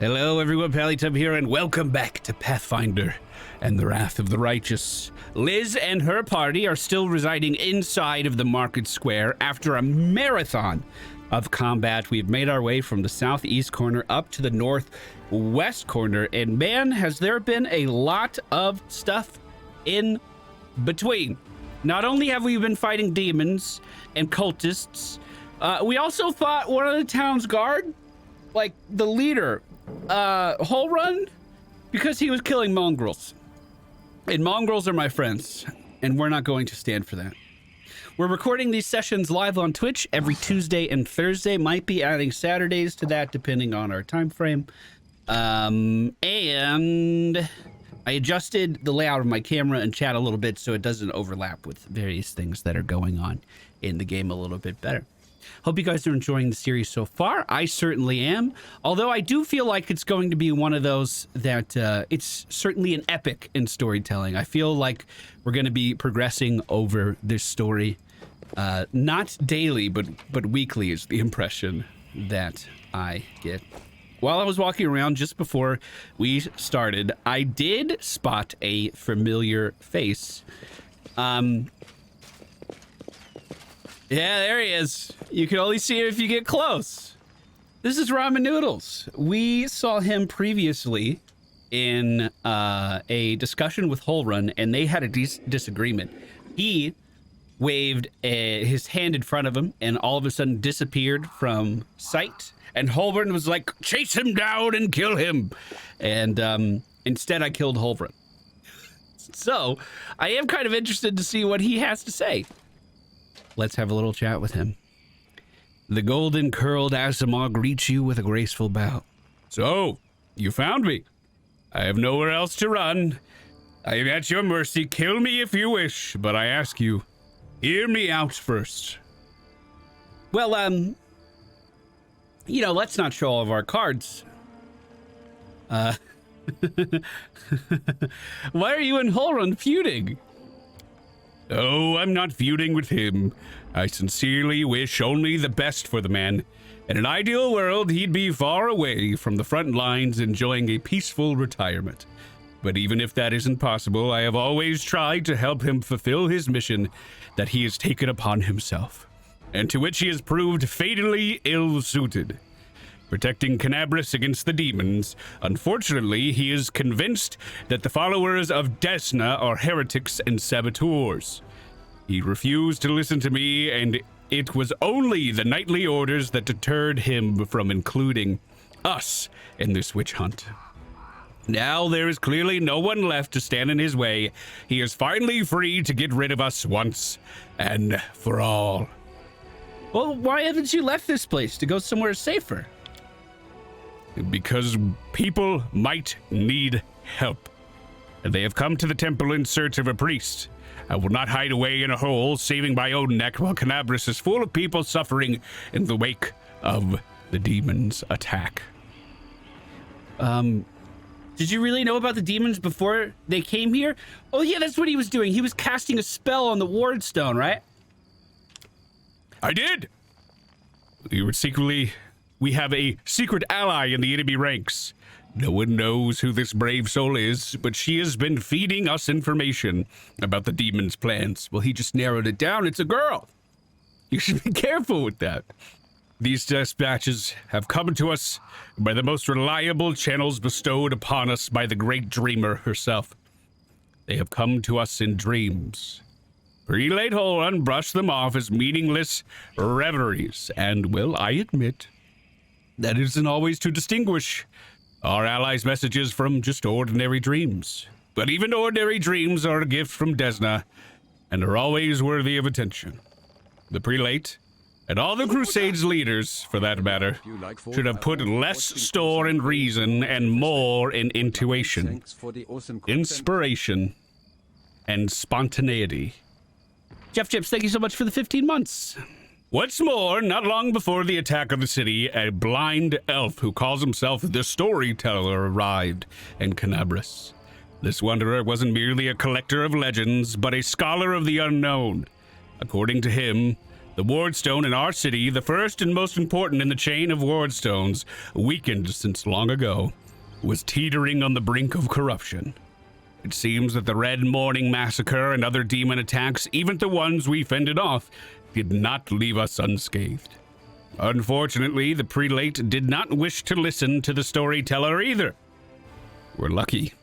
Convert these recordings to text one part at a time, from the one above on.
Hello everyone, MFPallytime here, and welcome back to Pathfinder and the Wrath of the Righteous. Liz and her party are still residing inside of the market square after a marathon of combat. We've made our way from the southeast corner up to the northwest corner, and man, has there been a lot of stuff in between. Not only have we been fighting demons and cultists, we also fought one of the town's guard, like the leader, whole run, because he was killing mongrels. And mongrels are my friends, and we're not going to stand for that. We're recording these sessions live on Twitch every Tuesday and Thursday. Might be adding Saturdays to that depending on our time frame. And I adjusted the layout of my camera and chat a little bit so it doesn't overlap with various things that are going on in the game a little bit better. Hope you guys are enjoying the series so far. I certainly am. Although I do feel like it's going to be one of those that it's certainly an epic in storytelling. I feel like we're going to be progressing over this story, not daily, but weekly is the impression that I get. While I was walking around just before we started, I did spot a familiar face. Yeah, there he is. You can only see him if you get close. This is Ramen Noodles. We saw him previously in a discussion with Whole Run, and they had a disagreement. He waved his hand in front of him and all of a sudden disappeared from sight. And Whole Run was like, chase him down and kill him. And instead I killed Whole Run. So I am kind of interested to see what he has to say. Let's have a little chat with him. The golden curled Asimov greets you with a graceful bow. So, you found me. I have nowhere else to run. I am at your mercy. Kill me if you wish, but I ask you, hear me out first. Well, you know, let's not show all of our cards. Why are you and Whole Run feuding? Oh, I'm not feuding with him. I sincerely wish only the best for the man. In an ideal world, he'd be far away from the front lines enjoying a peaceful retirement. But even if that isn't possible, I have always tried to help him fulfill his mission that he has taken upon himself, and to which he has proved fatally ill-suited. Protecting Canabras against the demons, unfortunately, he is convinced that the followers of Desna are heretics and saboteurs. He refused to listen to me, and it was only the knightly orders that deterred him from including us in this witch hunt. Now there is clearly no one left to stand in his way. He is finally free to get rid of us once and for all. Well, why haven't you left this place to go somewhere safer? Because people might need help, and they have come to the temple in search of a priest. I will not hide away in a hole, saving my own neck while Canabras is full of people suffering in the wake of the demon's attack. Did you really know about the demons before they came here? Oh yeah, that's what he was doing. He was casting a spell on the ward stone, right? I did! We have a secret ally in the enemy ranks. No one knows who this brave soul is, but she has been feeding us information about the demon's plans. Well, he just narrowed it down. It's a girl. You should be careful with that. These dispatches have come to us by the most reliable channels bestowed upon us by the great dreamer herself. They have come to us in dreams. Prelate Whole Run brushed them off as meaningless reveries, and, well, I admit, that isn't always to distinguish our allies' messages from just ordinary dreams. But even ordinary dreams are a gift from Desna, and are always worthy of attention. The prelate, and all the Crusades leaders, for that matter, should have put less store in reason and more in intuition, inspiration, and spontaneity. Jeff Chips, thank you so much for the 15 months. What's more, not long before the attack of the city, a blind elf who calls himself the Storyteller arrived in Canabras. This wanderer wasn't merely a collector of legends, but a scholar of the unknown. According to him, The wardstone in our city, the first and most important in the chain of wardstones, weakened since long ago, was teetering on the brink of corruption. It seems that the Red Morning Massacre and other demon attacks, even the ones we fended off, did not leave us unscathed. Unfortunately, the prelate did not wish to listen to the storyteller either. We're lucky.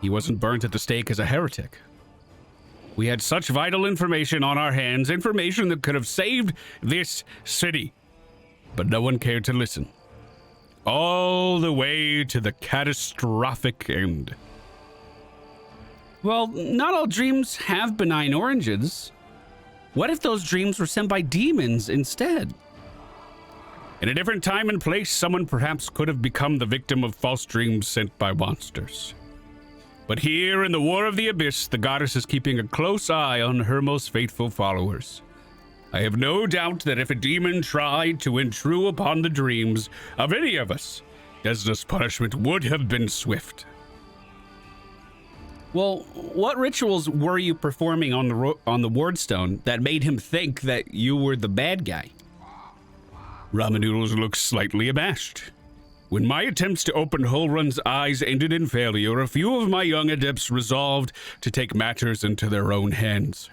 He wasn't burnt at the stake as a heretic. We had such vital information on our hands, information that could have saved this city. But no one cared to listen. All the way to the catastrophic end. Well, not all dreams have benign origins. What if those dreams were sent by demons instead? In a different time and place, someone perhaps could have become the victim of false dreams sent by monsters. But here in the War of the Abyss, the goddess is keeping a close eye on her most faithful followers. I have no doubt that if a demon tried to intrude upon the dreams of any of us, Desna's punishment would have been swift. Well, what rituals were you performing on the wardstone that made him think that you were the bad guy? Ramanoodles looks slightly abashed. When my attempts to open Holrun's eyes ended in failure, a few of my young adepts resolved to take matters into their own hands.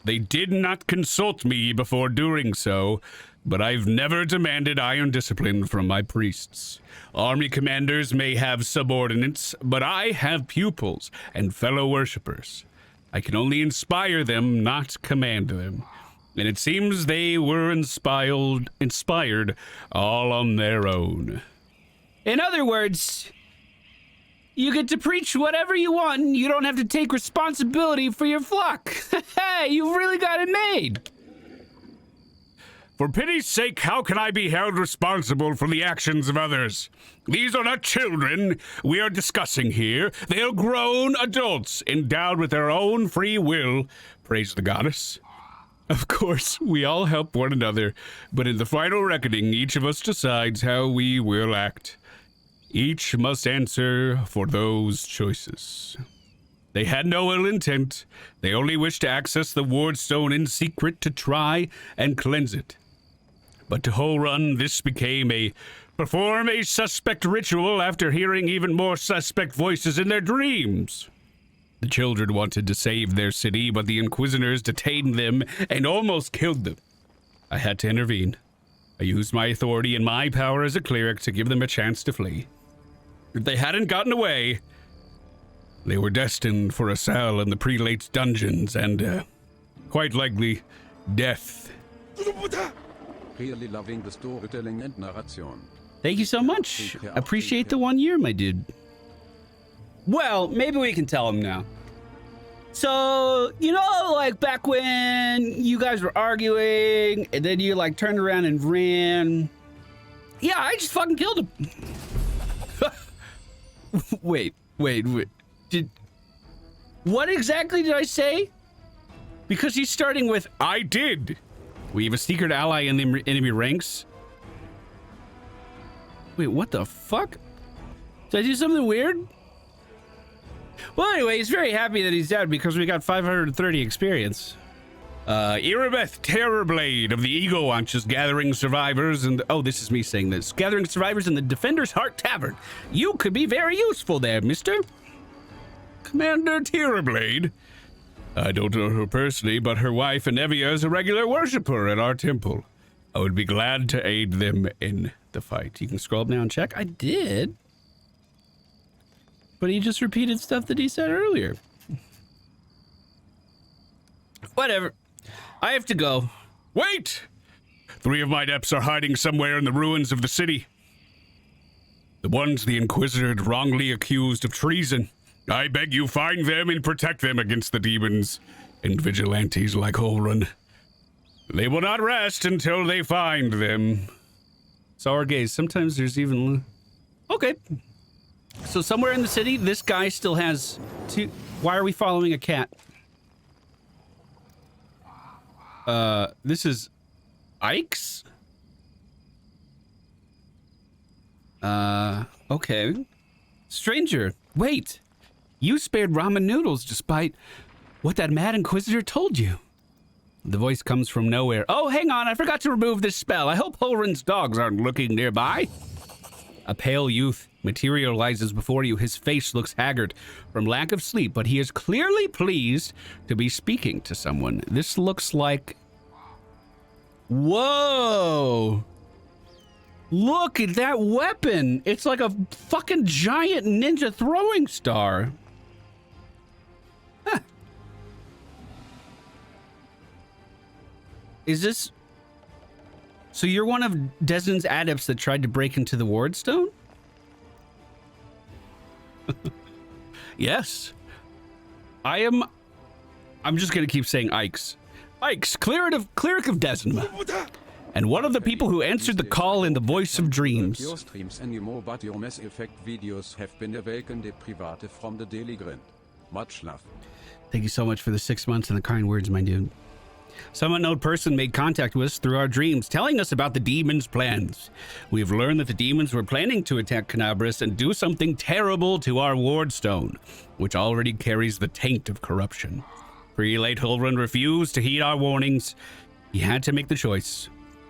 They did not consult me before doing so, but I've never demanded iron discipline from my priests. Army commanders may have subordinates, but I have pupils and fellow worshippers. I can only inspire them, not command them. And it seems they were inspired all on their own. In other words, you get to preach whatever you want and you don't have to take responsibility for your flock. Hey, you've really got it made. For pity's sake, how can I be held responsible for the actions of others? These are not children we are discussing here. They are grown adults endowed with their own free will, praise the goddess. Of course, we all help one another, but in the final reckoning, each of us decides how we will act. Each must answer for those choices. They had no ill intent. They only wished to access the wardstone in secret to try and cleanse it. But to Holrun, this became perform a suspect ritual after hearing even more suspect voices in their dreams. The children wanted to save their city, but the inquisitors detained them and almost killed them. I had to intervene. I used my authority and my power as a cleric to give them a chance to flee. If they hadn't gotten away, they were destined for a cell in the prelate's dungeons and, quite likely, death. Really loving the storytelling and narration. Thank you so much. Appreciate the 1 year, my dude. Well, maybe we can tell him now. So, you know, like back when you guys were arguing and then you like turned around and ran. Yeah, I just fucking killed him. Wait. What exactly did I say? Because he's starting with, I did. We have a secret ally in the enemy ranks. Wait, what the fuck? Did I do something weird? Well, anyway, he's very happy that he's dead because we got 530 experience. Erebeth Terrorblade of the Eagle Launch is gathering survivors and... Oh, this is me saying this. Gathering survivors in the Defender's Heart Tavern. You could be very useful there, mister. Commander Terrorblade. I don't know her personally, but her wife, Anevia, is a regular worshiper at our temple. I would be glad to aid them in the fight. You can scroll up now and check. I did. But he just repeated stuff that he said earlier. Whatever. I have to go. Wait! 3 of my adepts are hiding somewhere in the ruins of the city. The ones the Inquisitor had wrongly accused of treason. I beg you find them and protect them against the demons and vigilantes like Holrun. They will not rest until they find them. Sour gaze. Sometimes there's even... Okay. So somewhere in the city, this guy still has 2... Why are we following a cat? This is Ike's? Okay. Stranger, wait. You spared ramen noodles despite what that mad inquisitor told you. The voice comes from nowhere. Oh, hang on, I forgot to remove this spell. I hope Holren's dogs aren't looking nearby. A pale youth materializes before you. His face looks haggard from lack of sleep, but he is clearly pleased to be speaking to someone. This looks like... Whoa! Look at that weapon! It's like a fucking giant ninja throwing star. Huh. Is this... So you're one of Desmond's adepts that tried to break into the Wardstone? Yes. I'm just gonna keep saying Ikes. Ikes, cleric of Desmond. And one of the people who answered the call in the voice of dreams. Your streams anymore, but your Mass Effect videos have been awakened private from the daily grind. Much love. Thank you so much for the 6 months and the kind words, my dude. Some unknown person made contact with us through our dreams, telling us about the demons' plans. We've learned that the demons were planning to attack Canabras and do something terrible to our Wardstone, which already carries the taint of corruption. Prelate Holren refused to heed our warnings. He had to make the choice.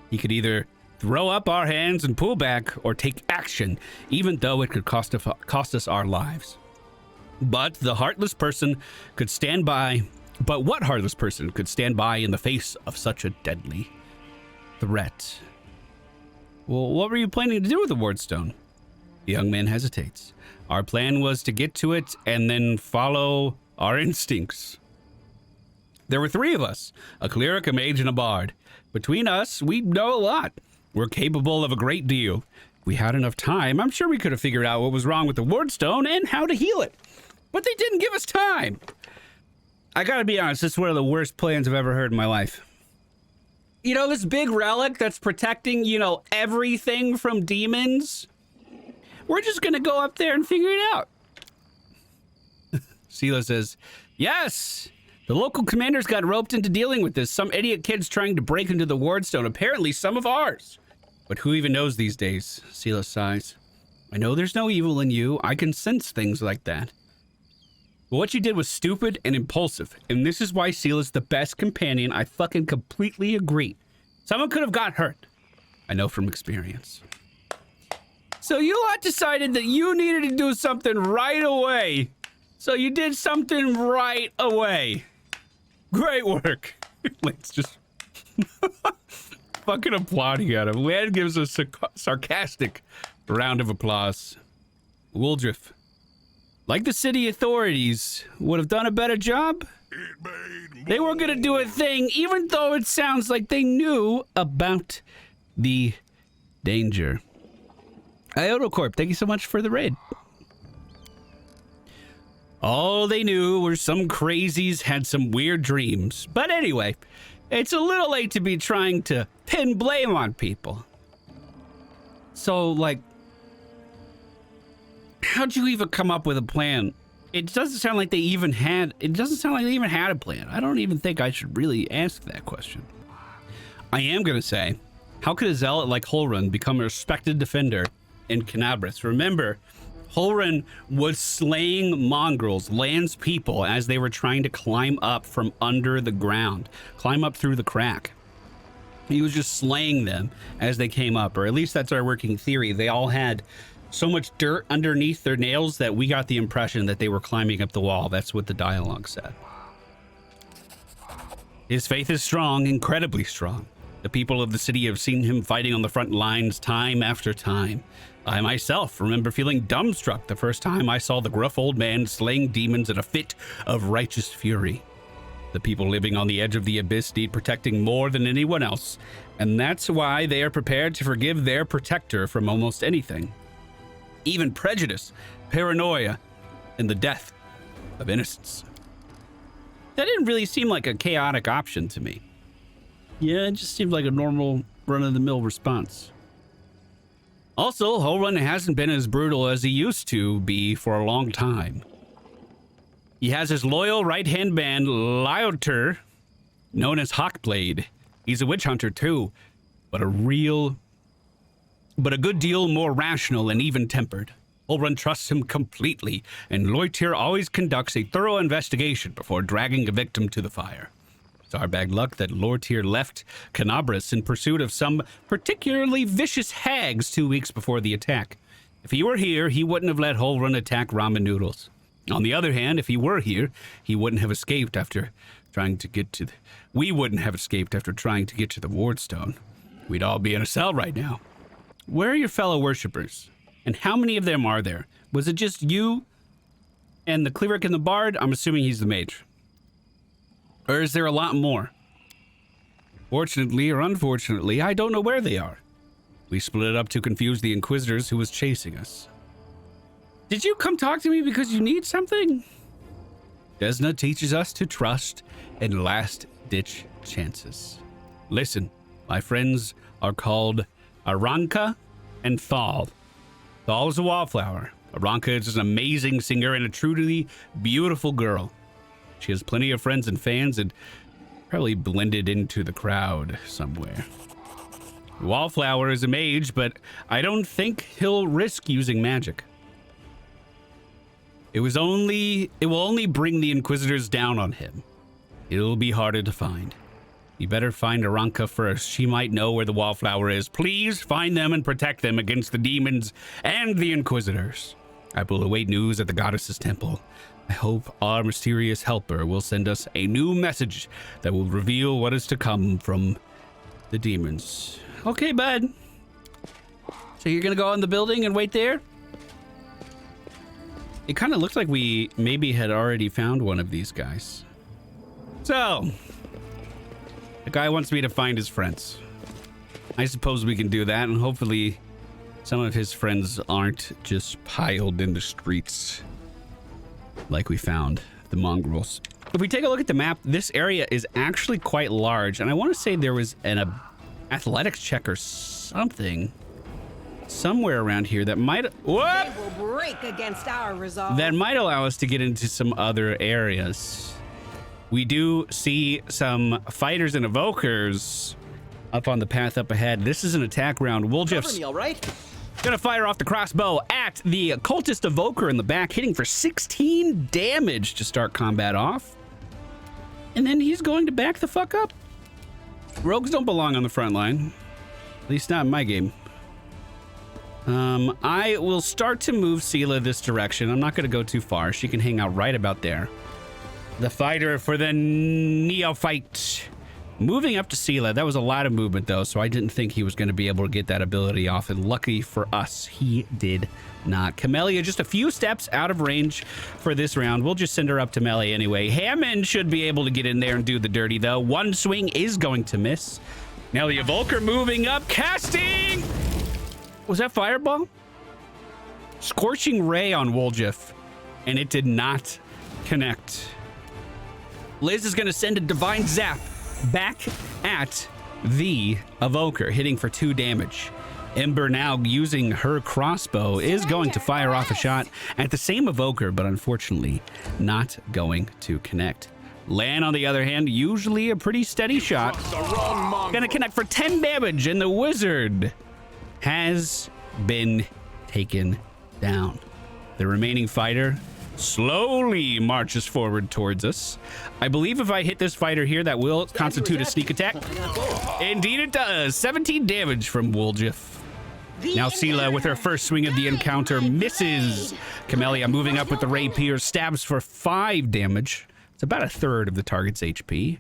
He could either throw up our hands and pull back, or take action, even though it could cost us our lives. But what heartless person could stand by in the face of such a deadly threat? Well, what were you planning to do with the Wardstone? The young man hesitates. Our plan was to get to it and then follow our instincts. There were 3 of us, a cleric, a mage, and a bard. Between us, we know a lot. We're capable of a great deal. If we had enough time, I'm sure we could have figured out what was wrong with the Wardstone and how to heal it. But they didn't give us time. I gotta be honest, this is one of the worst plans I've ever heard in my life. You know, this big relic that's protecting, everything from demons? We're just gonna go up there and figure it out. Seelah says, yes! The local commanders got roped into dealing with this. Some idiot kids trying to break into the Wardstone. Apparently some of ours. But who even knows these days? Seelah sighs. I know there's no evil in you. I can sense things like that. But what you did was stupid and impulsive. And this is why Seelah's the best companion. I fucking completely agree. Someone could have got hurt. I know from experience. So you lot decided that you needed to do something right away. So you did something right away. Great work. Let's just fucking applauding at him. Lan gives a sarcastic round of applause. Wooldriff, like the city authorities, would have done a better job. They were gonna do a thing, even though it sounds like they knew about the danger. Iodocorp, thank you so much for the raid. All they knew were some crazies had some weird dreams. But anyway, it's a little late to be trying to pin blame on people. So, how'd you even come up with a plan? It doesn't sound like they even had a plan. I don't even think I should really ask that question. I am gonna say, how could a zealot like Holren become a respected defender in Canabras? Remember, Holren was slaying mongrels, Land's people, as they were trying to climb up from under the ground, climb up through the crack. He was just slaying them as they came up, or at least that's our working theory. They all had so much dirt underneath their nails that we got the impression that they were climbing up the wall. That's what the dialogue said. His faith is strong, incredibly strong. The people of the city have seen him fighting on the front lines time after time. I myself remember feeling dumbstruck the first time I saw the gruff old man slaying demons in a fit of righteous fury. The people living on the edge of the abyss need protecting more than anyone else, and that's why they are prepared to forgive their protector from almost anything. Even prejudice, paranoia, and the death of innocents. That didn't really seem like a chaotic option to me. Yeah, it just seemed like a normal run-of-the-mill response. Also, Holren hasn't been as brutal as he used to be for a long time. He has his loyal right-hand man, Lyotr, known as Hawkblade. He's a witch hunter too, but a good deal more rational and even-tempered. Holren trusts him completely, and Lyotr always conducts a thorough investigation before dragging a victim to the fire. It's our bad luck that Lortier left Canabras in pursuit of some particularly vicious hags 2 weeks before the attack. If he were here, he wouldn't have let Holrun attack ramen noodles. On the other hand, if he were here, he wouldn't have escaped after trying to get to we wouldn't have escaped after trying to get to the Wardstone. We'd all be in a cell right now. Where are your fellow worshippers? And how many of them are there? Was it just you and the cleric and the bard? I'm assuming he's the mage. Or is there a lot more? Fortunately or unfortunately, I don't know where they are. We split up to confuse the inquisitors who was chasing us. Did you come talk to me because you need something? Desna teaches us to trust in last-ditch chances. Listen, my friends are called Aranka and Thal. Thal is a wallflower. Aranka is an amazing singer and a truly beautiful girl. She has plenty of friends and fans and probably blended into the crowd somewhere. Wallflower is a mage, but I don't think he'll risk using magic. It will only bring the Inquisitors down on him. It'll be harder to find. You better find Aranka first. She might know where the Wallflower is. Please find them and protect them against the demons and the Inquisitors. I will await news at the Goddess's Temple. I hope our mysterious helper will send us a new message that will reveal what is to come from the demons. Okay, bud. So you're gonna go in the building and wait there? It kind of looks like we maybe had already found one of these guys. So, the guy wants me to find his friends. I suppose we can do that, and hopefully some of his friends aren't just piled in the streets like we found the mongrels. If we take a look at the map, this area is actually quite large, and I want to say there was an athletics check or something somewhere around here that might They will break against our resolve. that might allow us to get into some other areas. We do see some fighters and evokers up on the path up ahead. This is an attack round. Woljeff's all right? gonna fire off the crossbow at the cultist evoker in the back, hitting for 16 damage to start combat off. And then he's going to back the fuck up. Rogues don't belong on the front line. At least not in my game. I will start to move Seelah this direction. I'm not going to go too far. She can hang out right about there. The fighter for the neophyte. Moving up to Seelah. That was a lot of movement, though, so I didn't think he was going to be able to get that ability off. And lucky for us, he did not. Camellia just a few steps out of range for this round. We'll just send her up to melee anyway. Hammond should be able to get in there and do the dirty, though. One swing is going to miss. Now the evoker moving up, casting! Was that fireball? Scorching ray on Woljeff, and it did not connect. Liz is going to send a divine zap back at the evoker, hitting for 2 damage. Ember now using her crossbow is going to fire off a shot at the same evoker, but unfortunately not going to connect. Lan, on the other hand, usually a pretty steady shot. Gonna connect for 10 damage, and the wizard has been taken down. The remaining fighter slowly marches forward towards us. I believe if I hit this fighter here, that will constitute a sneak attack. Indeed it does. 17 damage from Woljeff. Now Seelah with her first swing of the encounter misses. Camellia moving up with the rapier, stabs for 5 damage. It's about a third of the target's HP.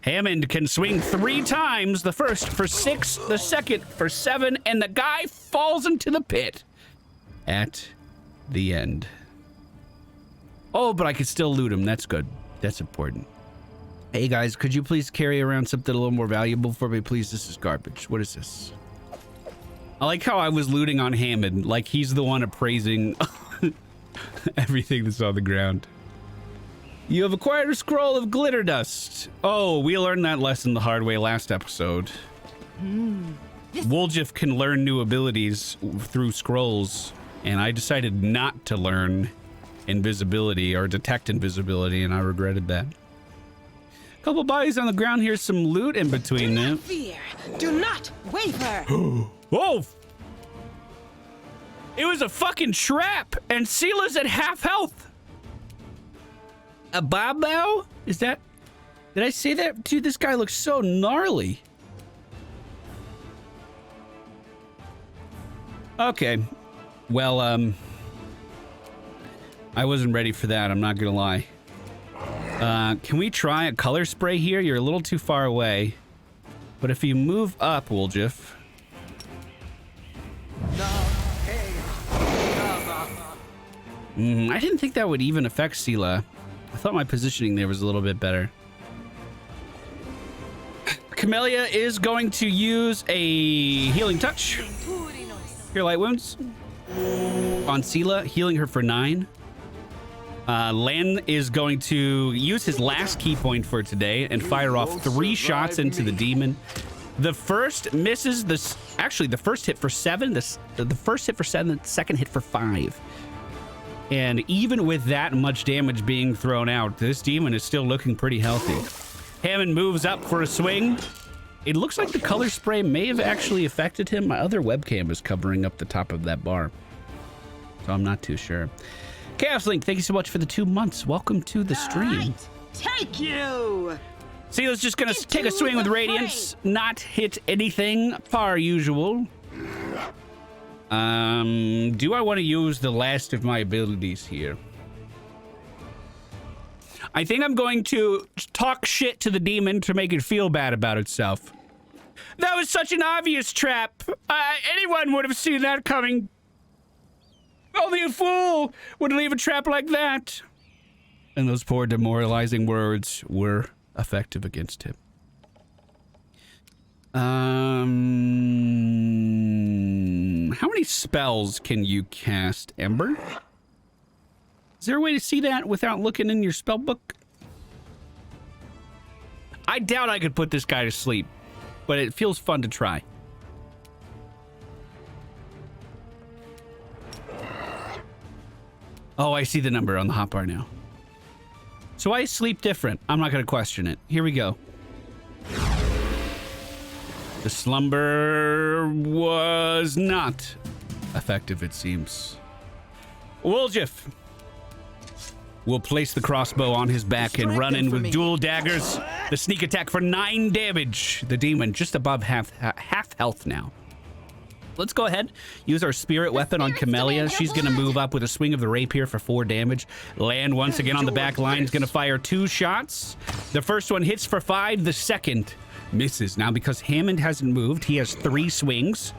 Hammond can swing 3 times. The first for 6, the second for 7, and the guy falls into the pit at the end. Oh, but I can still loot him. That's good. That's important. Hey guys, could you please carry around something a little more valuable for me, please? This is garbage. What is this? I like how I was looting on Hammond, like he's the one appraising everything that's on the ground. You have acquired a scroll of glitter dust. Oh, we learned that lesson the hard way last episode. Woljeff can learn new abilities through scrolls, and I decided not to learn invisibility or detect invisibility, and I regretted that. Couple bodies on the ground here, some loot in between them. Fear. Do not waver. Whoa! It was a fucking trap, and Seelah's at half health. A Babao? Is that Did I say that? Dude, this guy looks so gnarly. Okay. Well, I wasn't ready for that, I'm not gonna lie. Can we try a color spray here? You're a little too far away. But if you move up, Woljif. I didn't think that would even affect Seelah. I thought my positioning there was a little bit better. Camellia is going to use a healing touch. Cure light wounds on Seelah, healing her for 9. Lan is going to use his last key point for today and fire off 3 shots into the demon. The first misses actually the first hit for 7, the first hit for 7, the second hit for 5. And even with that much damage being thrown out, this demon is still looking pretty healthy. Hammond moves up for a swing. It looks like the color spray may have actually affected him. My other webcam is covering up the top of that bar, so I'm not too sure. Chaos Link, thank you so much for the 2 months. Welcome to the stream. Right. Take you. Seelah's just gonna take a swing with Radiance, not hit anything per usual. Do I want to use the last of my abilities here? I think I'm going to talk shit to the demon to make it feel bad about itself. That was such an obvious trap. Anyone would have seen that coming. Only a fool would leave a trap like that. And those poor demoralizing words were effective against him. How many spells can you cast, Ember? Is there a way to see that without looking in your spell book? I doubt I could put this guy to sleep, but it feels fun to try. Oh, I see the number on the hotbar now. So I sleep different. I'm not going to question it. Here we go. The slumber was not effective, it seems. Woljif will place the crossbow on his back and run in with dual daggers. The sneak attack for 9 damage. The demon just above half health now. Let's go ahead, use our spirit weapon on Camellia. She's gonna move up with a swing of the rapier for 4 damage. Land once again on the back line. Is gonna fire 2 shots. The first one hits for 5, the second misses. Now because Hammond hasn't moved, he has 3 swings.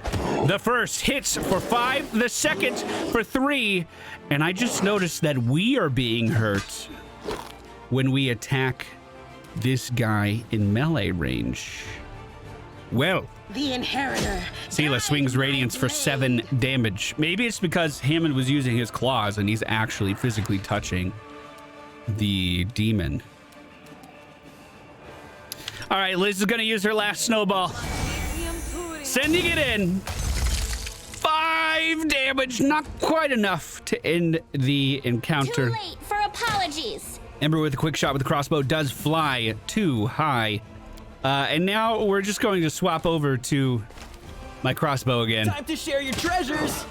The first hits for 5, the second for 3. And I just noticed that we are being hurt when we attack this guy in melee range. Well, The inheritor. Seelah swings Radiance for 7 damage. Maybe it's because Hammond was using his claws and he's actually physically touching the demon. All right, Liz is gonna use her last snowball. Sending it in. 5 damage, not quite enough to end the encounter. Too late for apologies. Ember with a quick shot with the crossbow does fly too high. And now we're just going to swap over to my crossbow again. Time to share your treasures.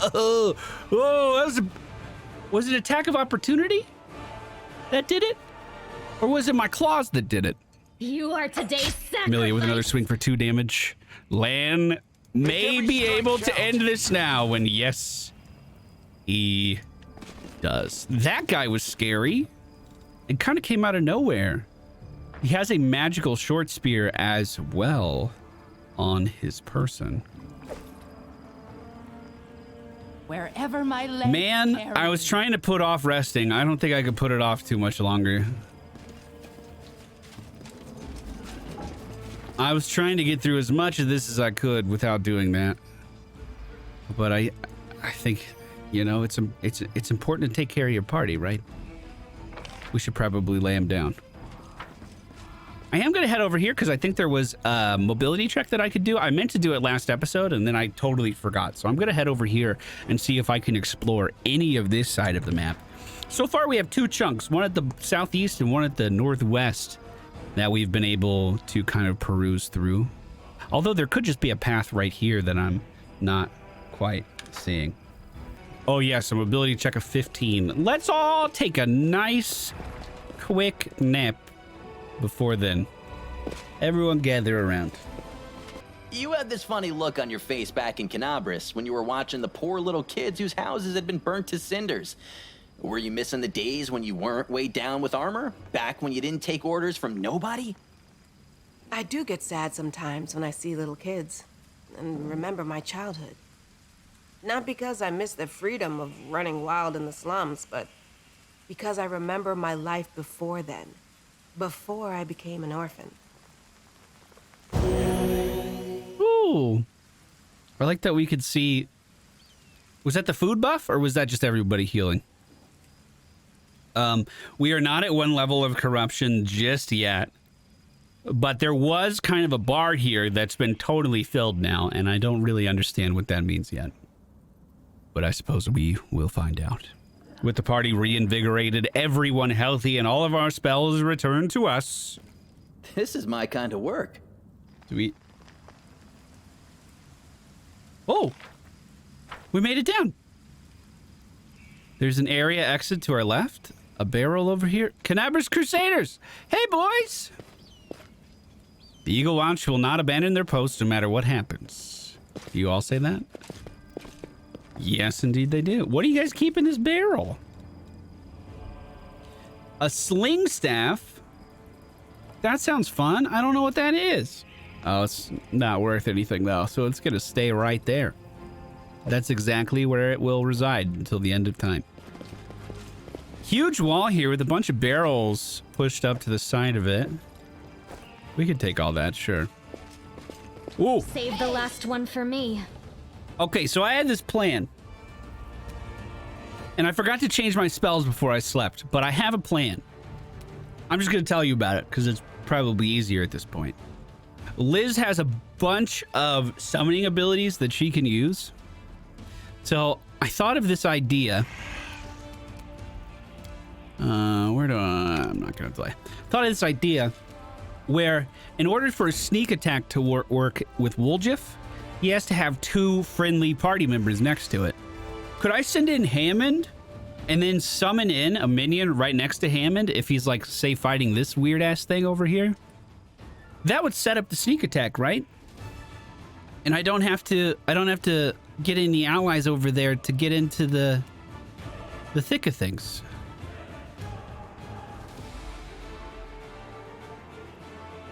Oh, that was it attack of opportunity that did it? Or was it my claws that did it? You are today's sacrifice. Amelia with another swing for 2 damage. Lan may be able to end this now, and yes, he does. That guy was scary. It kind of came out of nowhere. He has a magical short spear as well on his person. Wherever my legs Man, carry I was me. trying to put off resting. I don't think I could put it off too much longer. I was trying to get through as much of this as I could without doing that. But I think, you know, it's important to take care of your party, right? We should probably lay him down. I am going to head over here because I think there was a mobility check that I could do. I meant to do it last episode and then I totally forgot. So I'm going to head over here and see if I can explore any of this side of the map. So far we have 2 chunks, one at the southeast and one at the northwest that we've been able to kind of peruse through. Although there could just be a path right here that I'm not quite seeing. Oh yes, a mobility check of 15. Let's all take a nice quick nap. before then. Everyone gather around. You had this funny look on your face back in Canabris when you were watching the poor little kids whose houses had been burnt to cinders. Were you missing the days when you weren't weighed down with armor? Back when you didn't take orders from nobody? I do get sad sometimes when I see little kids and remember my childhood. Not because I miss the freedom of running wild in the slums, but because I remember my life before then, before I became an orphan. Ooh. I like that we could see... Was that the food buff, or was that just everybody healing? We are not at one level of corruption just yet. But there was kind of a bar here that's been totally filled now, and I don't really understand what that means yet. But I suppose we will find out. With the party reinvigorated, everyone healthy, and all of our spells returned to us. This is my kind of work. Sweet. Oh! We made it down! There's an area exit to our left. A barrel over here. Canabris Crusaders! Hey, boys! The Eagle Watch will not abandon their post no matter what happens. Do you all say that? Yes, indeed they do. What do you guys keep in this barrel? A sling staff? That sounds fun. I don't know what that is. Oh, it's not worth anything, though, so it's going to stay right there. That's exactly where it will reside until the end of time. Huge wall here with a bunch of barrels pushed up to the side of it. We could take all that, sure. Ooh. Save the last one for me. Okay, so I had this plan. And I forgot to change my spells before I slept, but I have a plan. I'm just going to tell you about it, because it's probably easier at this point. Liz has a bunch of summoning abilities that she can use. So I thought of this idea. I'm not going to play. Thought of this idea where, in order for a sneak attack to work with Woljif, he has to have 2 friendly party members next to it. Could I send in Hammond and then summon in a minion right next to Hammond if he's, like, say, fighting this weird-ass thing over here? That would set up the sneak attack, right? And I don't have to get any allies over there to get into the thick of things.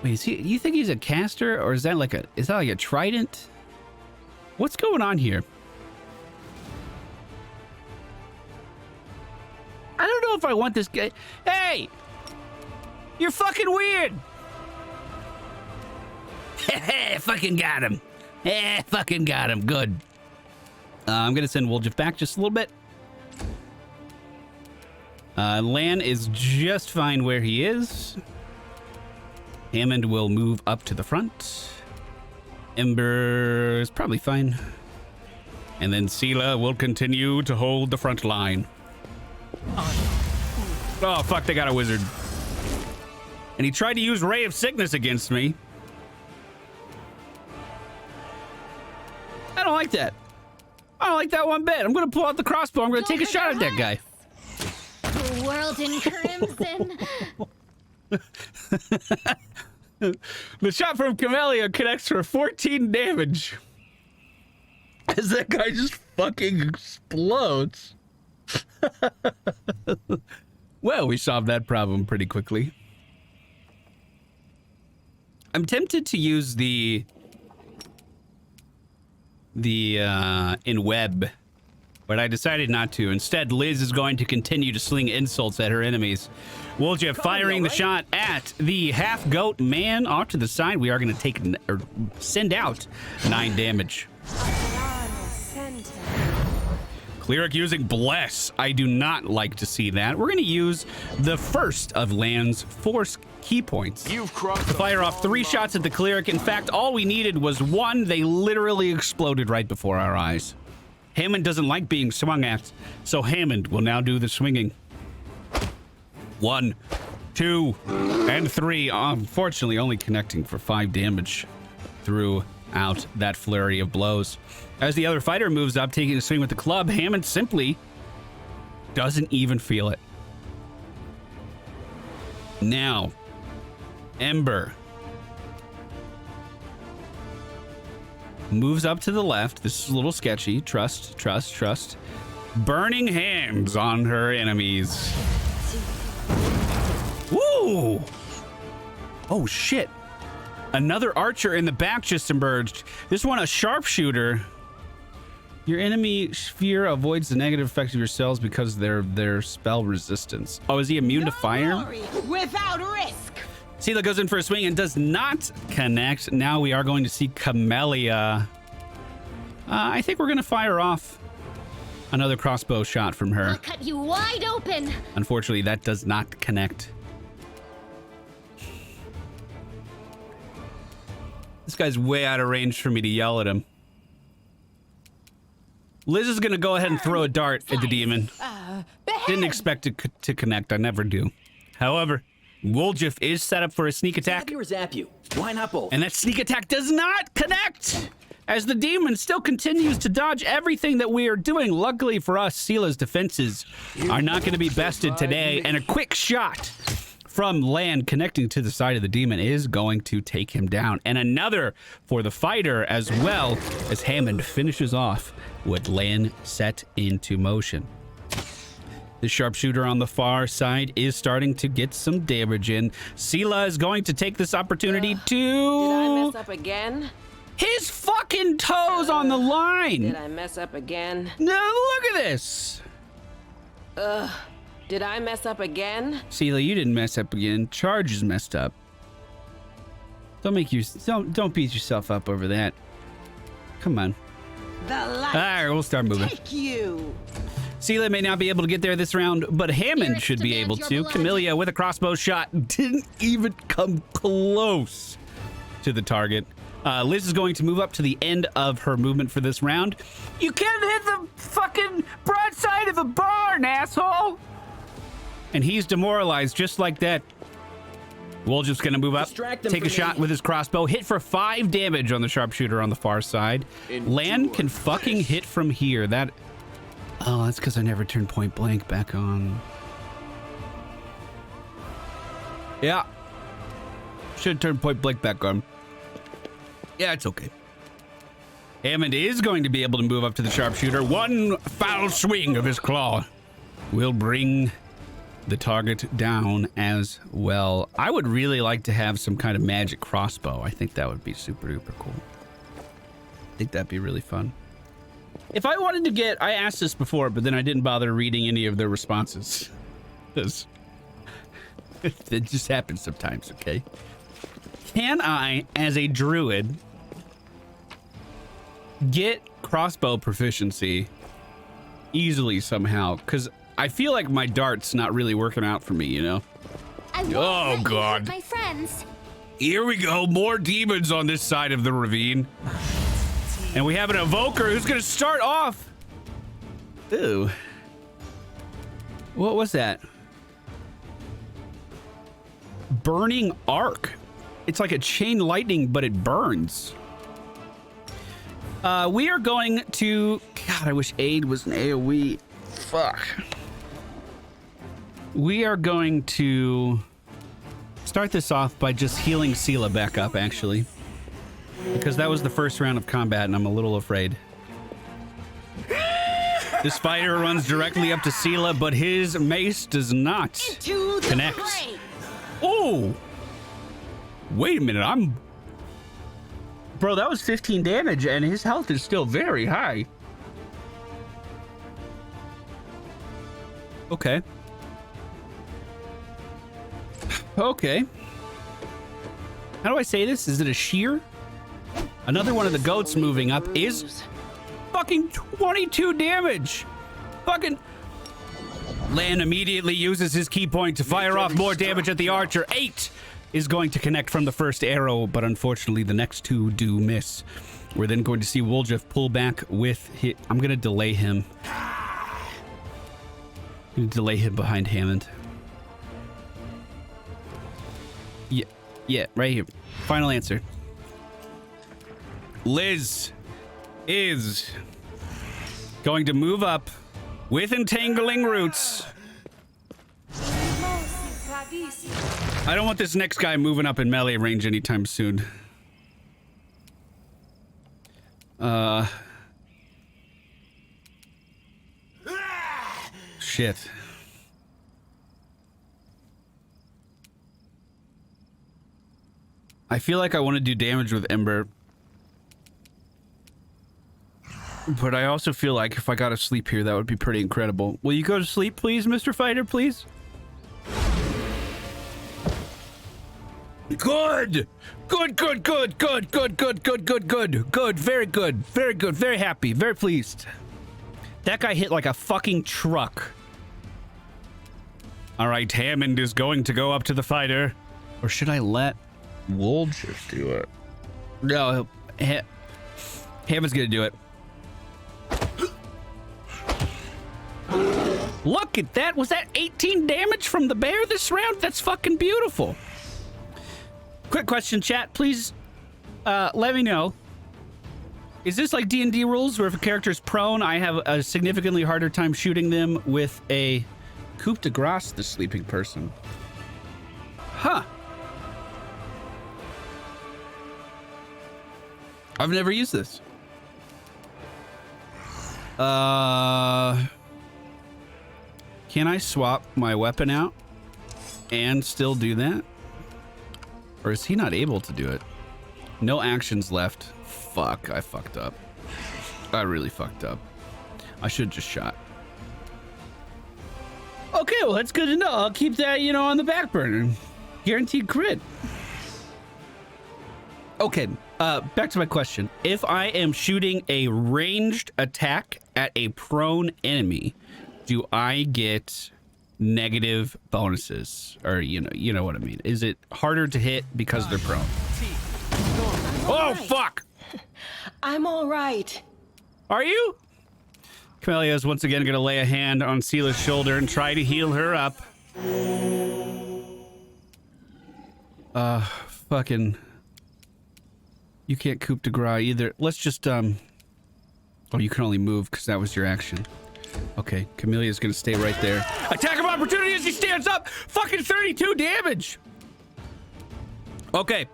Wait, you think he's a caster, or is that like a trident? What's going on here? I don't know if I want this guy. Hey! You're fucking weird! Fucking got him. Fucking got him. Good. I'm gonna send Woljif back just a little bit. Lan is just fine where he is. Hammond will move up to the front. Ember is probably fine. And then Seelah will continue to hold the front line. Oh, fuck, they got a wizard. And he tried to use Ray of Sickness against me. I don't like that. I don't like that one bit. I'm going to pull out the crossbow. I'm going to take a shot at that guy. The world in crimson. The shot from Camellia connects for 14 damage. As that guy just fucking explodes. Well, we solved that problem pretty quickly. I'm tempted to use the in web, but I decided not to. Instead, Liz is going to continue to sling insults at her enemies. Woljif firing the shot at the half-goat man off to the side. We are going to take or send out 9 damage. Cleric using Bless. I do not like to see that. We're going to use the first of Lan's 4 key points to fire off 3 shots at the cleric. In fact, all we needed was 1. They literally exploded right before our eyes. Hammond doesn't like being swung at, so Hammond will now do the swinging. 1, 2, and 3. Unfortunately, only connecting for 5 damage throughout that flurry of blows. As the other fighter moves up, taking a swing with the club, Hammond simply doesn't even feel it. Now, Ember moves up to the left. This is a little sketchy. Trust, trust, trust. Burning hands on her enemies. Woo! Oh, shit. Another archer in the back just emerged. This one, a sharpshooter. Your enemy sphere avoids the negative effects of your cells because their spell resistance. Oh, is he immune to fire? Without risk. Seelah goes in for a swing and does not connect. Now we are going to see Camellia. I think we're going to fire off another crossbow shot from her. I'll cut you wide open. Unfortunately, that does not connect. This guy's way out of range for me to yell at him. Liz is going to go ahead and throw a dart at the demon. Didn't expect it to connect. I never do. However, Woljif is set up for a sneak attack. Zap you or zap you? Why not both? And that sneak attack does not connect! As the demon still continues to dodge everything that we are doing. Luckily for us, Seelah's defenses are not going to be bested today. And a quick shot from land connecting to the side of the demon is going to take him down. And another for the fighter as well, as Hammond finishes off what land set into motion. The sharpshooter on the far side is starting to get some damage in. Seelah is going to take this opportunity to... Did I mess up again? His fucking toes on the line! Did I mess up again? No, look at this! Did I mess up again? Seelah, you didn't mess up again. Charge is messed up. Don't beat yourself up over that. Come on. The light. Alright, we'll start moving. Take you. Seelah may not be able to get there this round, but Hammond should be able to. Camellia with a crossbow shot didn't even come close to the target. Liz is going to move up to the end of her movement for this round. You can't hit the fucking broadside of a barn, asshole! And he's demoralized just like that. Woljif's gonna move up, take a shot with his crossbow, hit for 5 damage on the sharpshooter on the far side. Lan can fucking hit from here. Oh, that's because I never turned point blank back on. Yeah. Should turn point blank back on. Yeah, it's okay. Hammond is going to be able to move up to the sharpshooter. One foul swing of his claw will bring the target down as well. I would really like to have some kind of magic crossbow. I think that would be super duper cool. I think that'd be really fun. If I wanted to get, I asked this before, but then I didn't bother reading any of their responses. Because it just happens sometimes, okay? Can I, as a druid, get crossbow proficiency easily somehow? Because I feel like my dart's not really working out for me, you know? Oh, God. My friends. Here we go. More demons on this side of the ravine. And we have an evoker who's going to start off. Ooh. What was that? Burning arc. It's like a chain lightning, but it burns. We are going to... God, I wish aid was an AoE. Fuck. We are going to start this off by just healing Seelah back up, actually. Because that was the first round of combat, and I'm a little afraid. This fighter runs directly up to Seelah, but his mace does not connect. Oh! Wait a minute, Bro, that was 15 damage, and his health is still very high. Okay. Okay. How do I say this? Is it a shear? Another one of the goats moving up is fucking 22 damage. Fucking... Lan immediately uses his key point to fire off more damage at the archer. 8 is going to connect from the first arrow, but unfortunately the next 2 do miss. We're then going to see Woljif pull back with his... I'm going to delay him. I'm going to delay him behind Hammond. Yeah, right here. Final answer. Liz is going to move up with entangling roots. I don't want this next guy moving up in melee range anytime soon. Shit. I feel like I want to do damage with Ember. But I also feel like if I got to sleep here, that would be pretty incredible. Will you go to sleep, please, Mr. Fighter, please? Good! Good, good, good, good, good, good, good, good, good, good, very good, very happy, very pleased. That guy hit like a fucking truck. All right, Hammond is going to go up to the fighter. Or should I let Wolves just do it? No, Hammond's gonna do it. Look at that. Was that 18 damage from the bear this round? That's fucking beautiful. Quick question, chat. Please let me know. Is this like D&D rules where if a character is prone, I have a significantly harder time shooting them with a coup de grace, the sleeping person? Huh. I've never used this. Can I swap my weapon out and still do that? Or is he not able to do it? No actions left. Fuck, I fucked up. I really fucked up. I should have just shot. Okay, well, that's good to know. I'll keep that, you know, on the back burner. Guaranteed crit. Okay, back to my question. If I am shooting a ranged attack at a prone enemy, do I get negative bonuses? Or, you know what I mean. Is it harder to hit because they're prone? Oh, fuck! I'm all right. Are you? Camellia is once again going to lay a hand on Seelah's shoulder and try to heal her up. Fucking... You can't coup de grace either. Let's just, Oh, you can only move because that was your action. Okay, Camelia's gonna stay right there. Attack of opportunity as he stands up! Fucking 32 damage! Okay.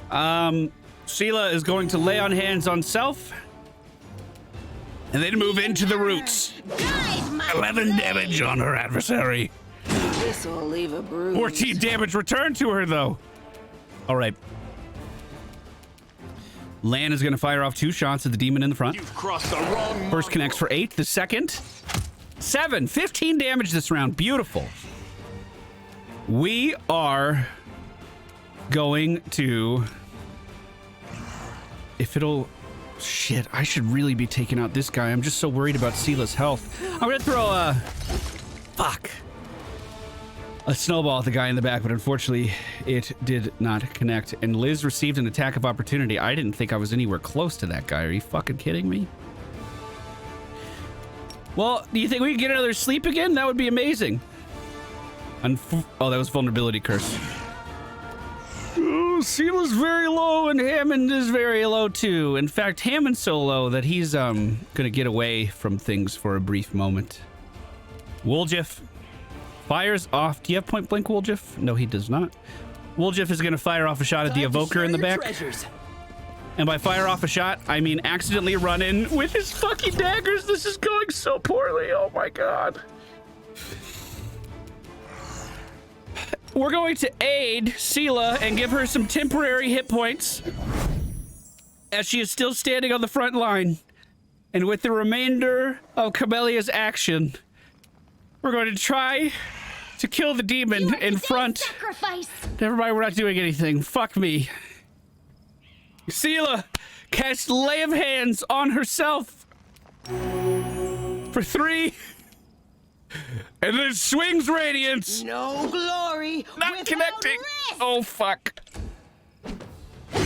Seelah is going to lay on hands on self. And then move into the roots. 11 damage on her adversary. This will leave a bruise. 14 damage returned to her, though. All right. Lan is going to fire off 2 shots at the demon in the front. You've crossed the wrong. First connects for 8. The second, 7. 15 damage this round. Beautiful. We are going to... If it'll... Shit, I should really be taking out this guy. I'm just so worried about Seelah's health. I'm going to throw a... Fuck. A snowball at the guy in the back, but unfortunately, it did not connect. And Liz received an attack of opportunity. I didn't think I was anywhere close to that guy. Are you fucking kidding me? Well, do you think we can get another sleep again? That would be amazing. Oh, that was vulnerability curse. Oh, Seelah's very low, and Hammond is very low too. In fact, Hammond's so low that he's gonna get away from things for a brief moment. Woljif fires off. Do you have point blank, Woljif? No, he does not. Woljif is gonna fire off a shot at the evoker in the back. Treasures. And by fire off a shot, I mean accidentally run in with his fucking daggers. This is going so poorly. Oh my god. We're going to aid Seelah and give her some temporary hit points as she is still standing on the front line. And with the remainder of Camelia's action, we're going to try to kill the demon in front. Sacrifice. Never mind, we're not doing anything. Fuck me. Seelah casts Lay of Hands on herself for 3. And then swings Radiance. No glory. Not connecting. Oh, fuck.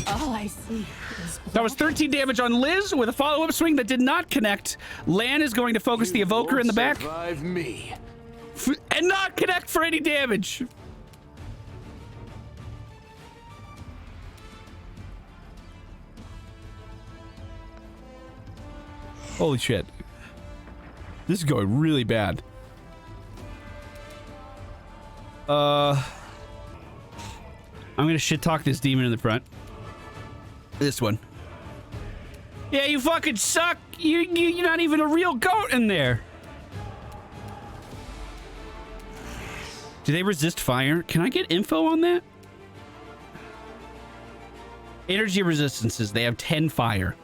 All I see is That was 13 damage on Liz with a follow-up swing that did not connect. Lan is going to focus the evoker in the back. Survive me. And not connect for any damage. Holy shit. This is going really bad. I'm gonna shit talk this demon in the front. This one. Yeah, you fucking suck. You're not even a real goat in there. Do they resist fire? Can I get info on that? Energy resistances. They have 10 fire.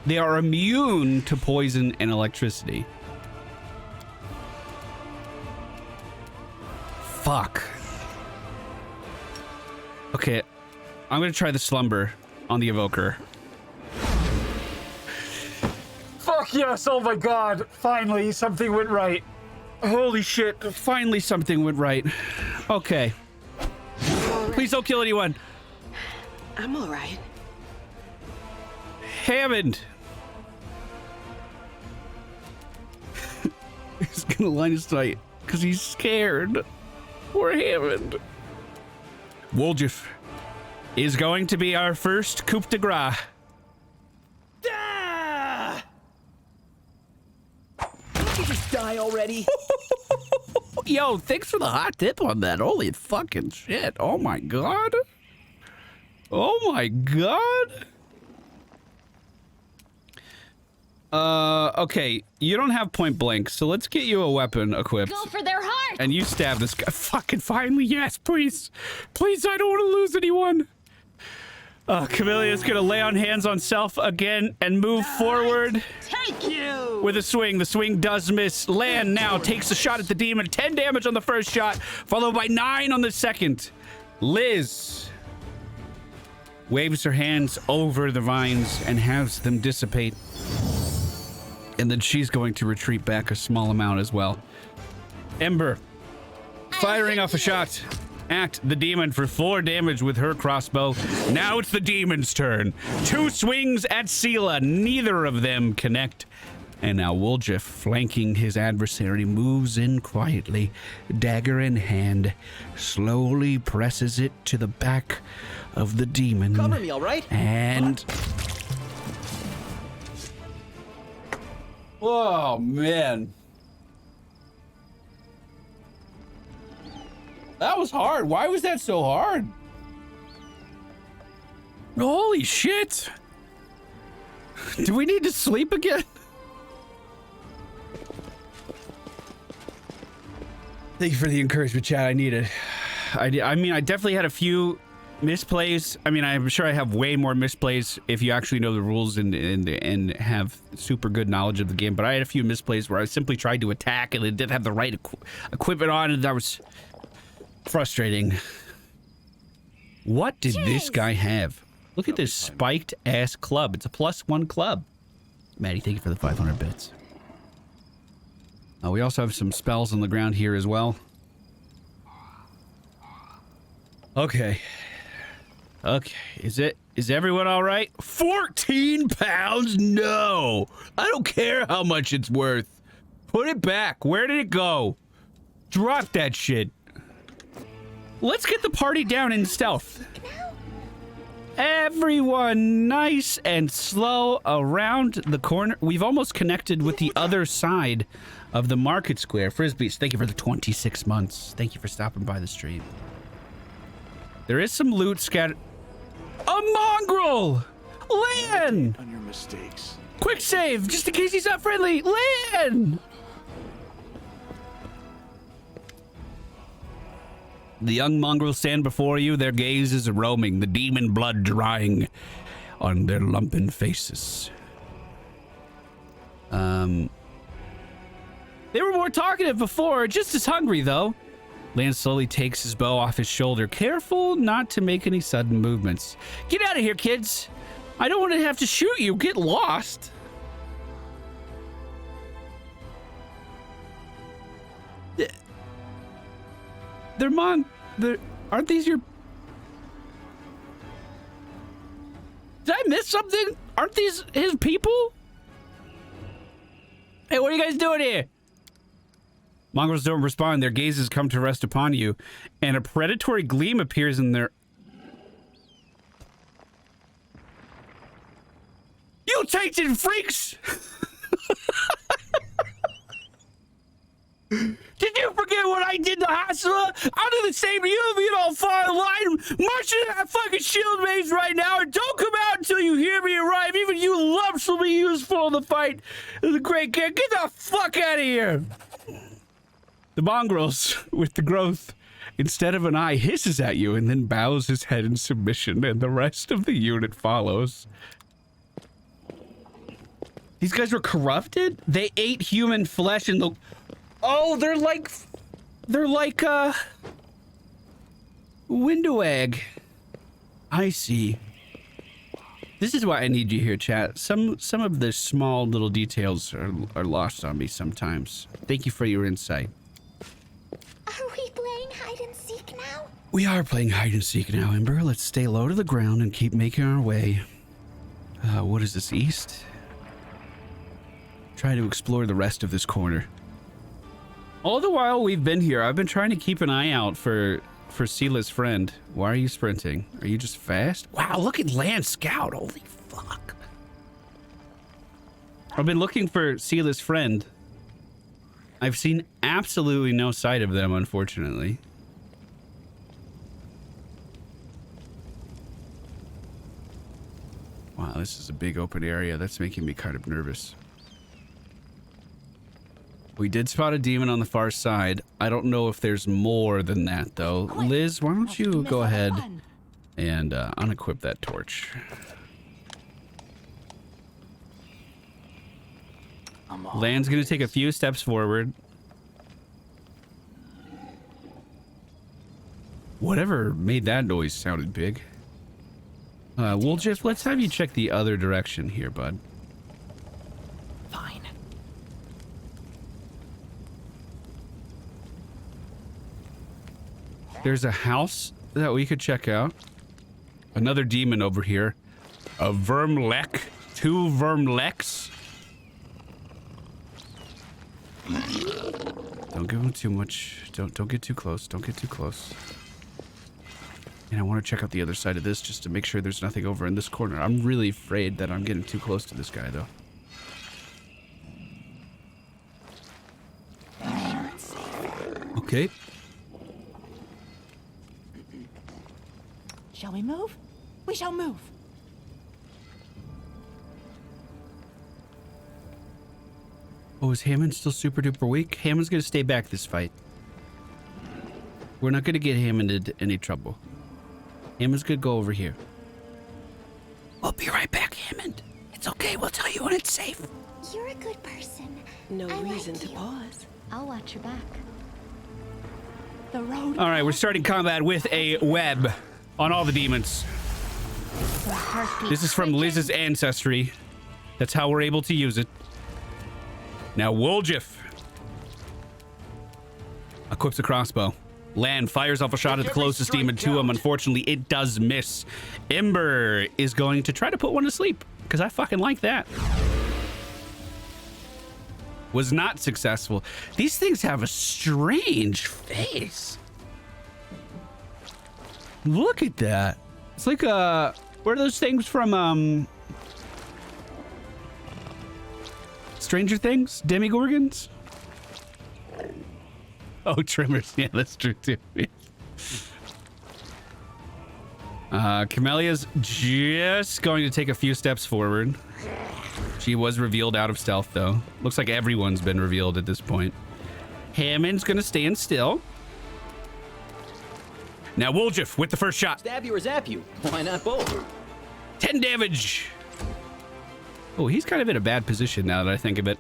They are immune to poison and electricity. Fuck. Okay, I'm gonna try the slumber on the evoker. Fuck yes, oh my god. Finally, something went right. Holy shit, finally something went right. Okay. Please don't kill anyone. I'm all right. Hammond. He's gonna line his sight because he's scared. Poor Hammond. Woljif is going to be our first coup de grace. Ah! Did you just die already? Yo, thanks for the hot tip on that. Holy fucking shit. Oh my god. Oh my god. Okay, you don't have point blank, so let's get you a weapon equipped. Go for their heart! And you stab this guy. Fucking finally, yes, please. Please, I don't want to lose anyone. Camillea's gonna lay on hands on self again and move forward. Take you! With a swing. The swing does miss. Lan now takes a shot at the demon. 10 damage on the first shot, followed by 9 on the second. Liz waves her hands over the vines and has them dissipate. And then she's going to retreat back a small amount as well. Ember, firing off a shot at the demon for 4 damage with her crossbow. Now it's the demon's turn. 2 swings at Seelah. Neither of them connect. And now Woljif, flanking his adversary, moves in quietly, dagger in hand, slowly presses it to the back of the demon. Cover me, all right? And... Oh, man. That was hard. Why was that so hard? Holy shit. Do we need to sleep again? Thank you for the encouragement, chat. I need it. I mean, I definitely had a few misplays. I mean, I'm sure I have way more misplays if you actually know the rules and have super good knowledge of the game. But I had a few misplays where I simply tried to attack and it didn't have the right equipment on, and that was frustrating. What did this guy have? Look at this spiked ass club. It's a +1 club. Maddie, thank you for the 500 bits. We also have some spells on the ground here as well. Okay. Okay, is everyone all right? 14 pounds? No! I don't care how much it's worth. Put it back. Where did it go? Drop that shit. Let's get the party down in stealth. Everyone nice and slow around the corner. We've almost connected with the other side of the market square. Frisbees, thank you for the 26 months. Thank you for stopping by the stream. There is some loot scattered. A mongrel! Lan! On your mistakes. Quick save, just in case he's not friendly. Lan! The young mongrels stand before you, their gazes roaming, the demon blood drying on their lumpen faces. They were more talkative before, just as hungry though. Lance slowly takes his bow off his shoulder, careful not to make any sudden movements. Get out of here, kids. I don't want to have to shoot you. Get lost. Aren't these your... Did I miss something? Aren't these his people? Hey, what are you guys doing here? Mongrels don't respond. Their gazes come to rest upon you, and a predatory gleam appears in their... You tainted freaks! Did you forget what I did to Hasla? I'll do the same to you if you don't fall in line. March into that fucking shield maze right now and don't come out until you hear me arrive. Even you lumps will be useful in the fight. The great king. Get the fuck out of here. The mongrels with the growth instead of an eye hisses at you and then bows his head in submission, and the rest of the unit follows. These guys were corrupted? They ate human flesh in the... Oh, they're like window egg. I see. This is why I need you here, chat. Some of the small little details are lost on me sometimes. Thank you for your insight. Are we playing hide and seek now? We are playing hide and seek now, Ember. Let's stay low to the ground and keep making our way. What is this, east? Try to explore the rest of this corner. All the while we've been here, I've been trying to keep an eye out for Seelah's friend. Why are you sprinting? Are you just fast? Wow, look at Land Scout. Holy fuck. I've been looking for Seelah's friend. I've seen absolutely no sight of them, unfortunately. Wow, this is a big open area. That's making me kind of nervous. We did spot a demon on the far side. I don't know if there's more than that, though. Liz, why don't you go ahead and unequip that torch? Land's gonna take a few steps forward. Whatever made that noise sounded big. Let's have you check the other direction here, bud. Fine. There's a house that we could check out. Another demon over here. A Vermlek. 2 Vermleks. Don't give him too much. Don't get too close. Don't get too close. And I want to check out the other side of this just to make sure there's nothing over in this corner. I'm really afraid that I'm getting too close to this guy, though. Okay. Shall we move? We shall move. Oh, is Hammond still super duper weak? Hammond's gonna stay back this fight. We're not gonna get Hammond into any trouble. Hammond's gonna go over here. We'll be right back, Hammond. It's okay, we'll tell you when it's safe. You're a good person. No I reason like to you. pause. I'll watch your back. The road. All right, we're starting combat with a web on all the demons. Your heartbeat This is from quicken. Liz's ancestry. That's how we're able to use it. Now, Woljif equips a crossbow. Land fires off a shot at the closest demon to him. Unfortunately, it does miss. Ember is going to try to put one to sleep, because I fucking like that. Was not successful. These things have a strange face. Look at that. It's like what are those things from Stranger Things? Demigorgons? Oh, trimmers. Yeah, that's true too. Camelia's just going to take a few steps forward. She was revealed out of stealth, though. Looks like everyone's been revealed at this point. Hammond's gonna stand still. Now, Woljif with the first shot. Stab you or zap you? Why not both? 10 damage. Oh, he's kind of in a bad position now that I think of it.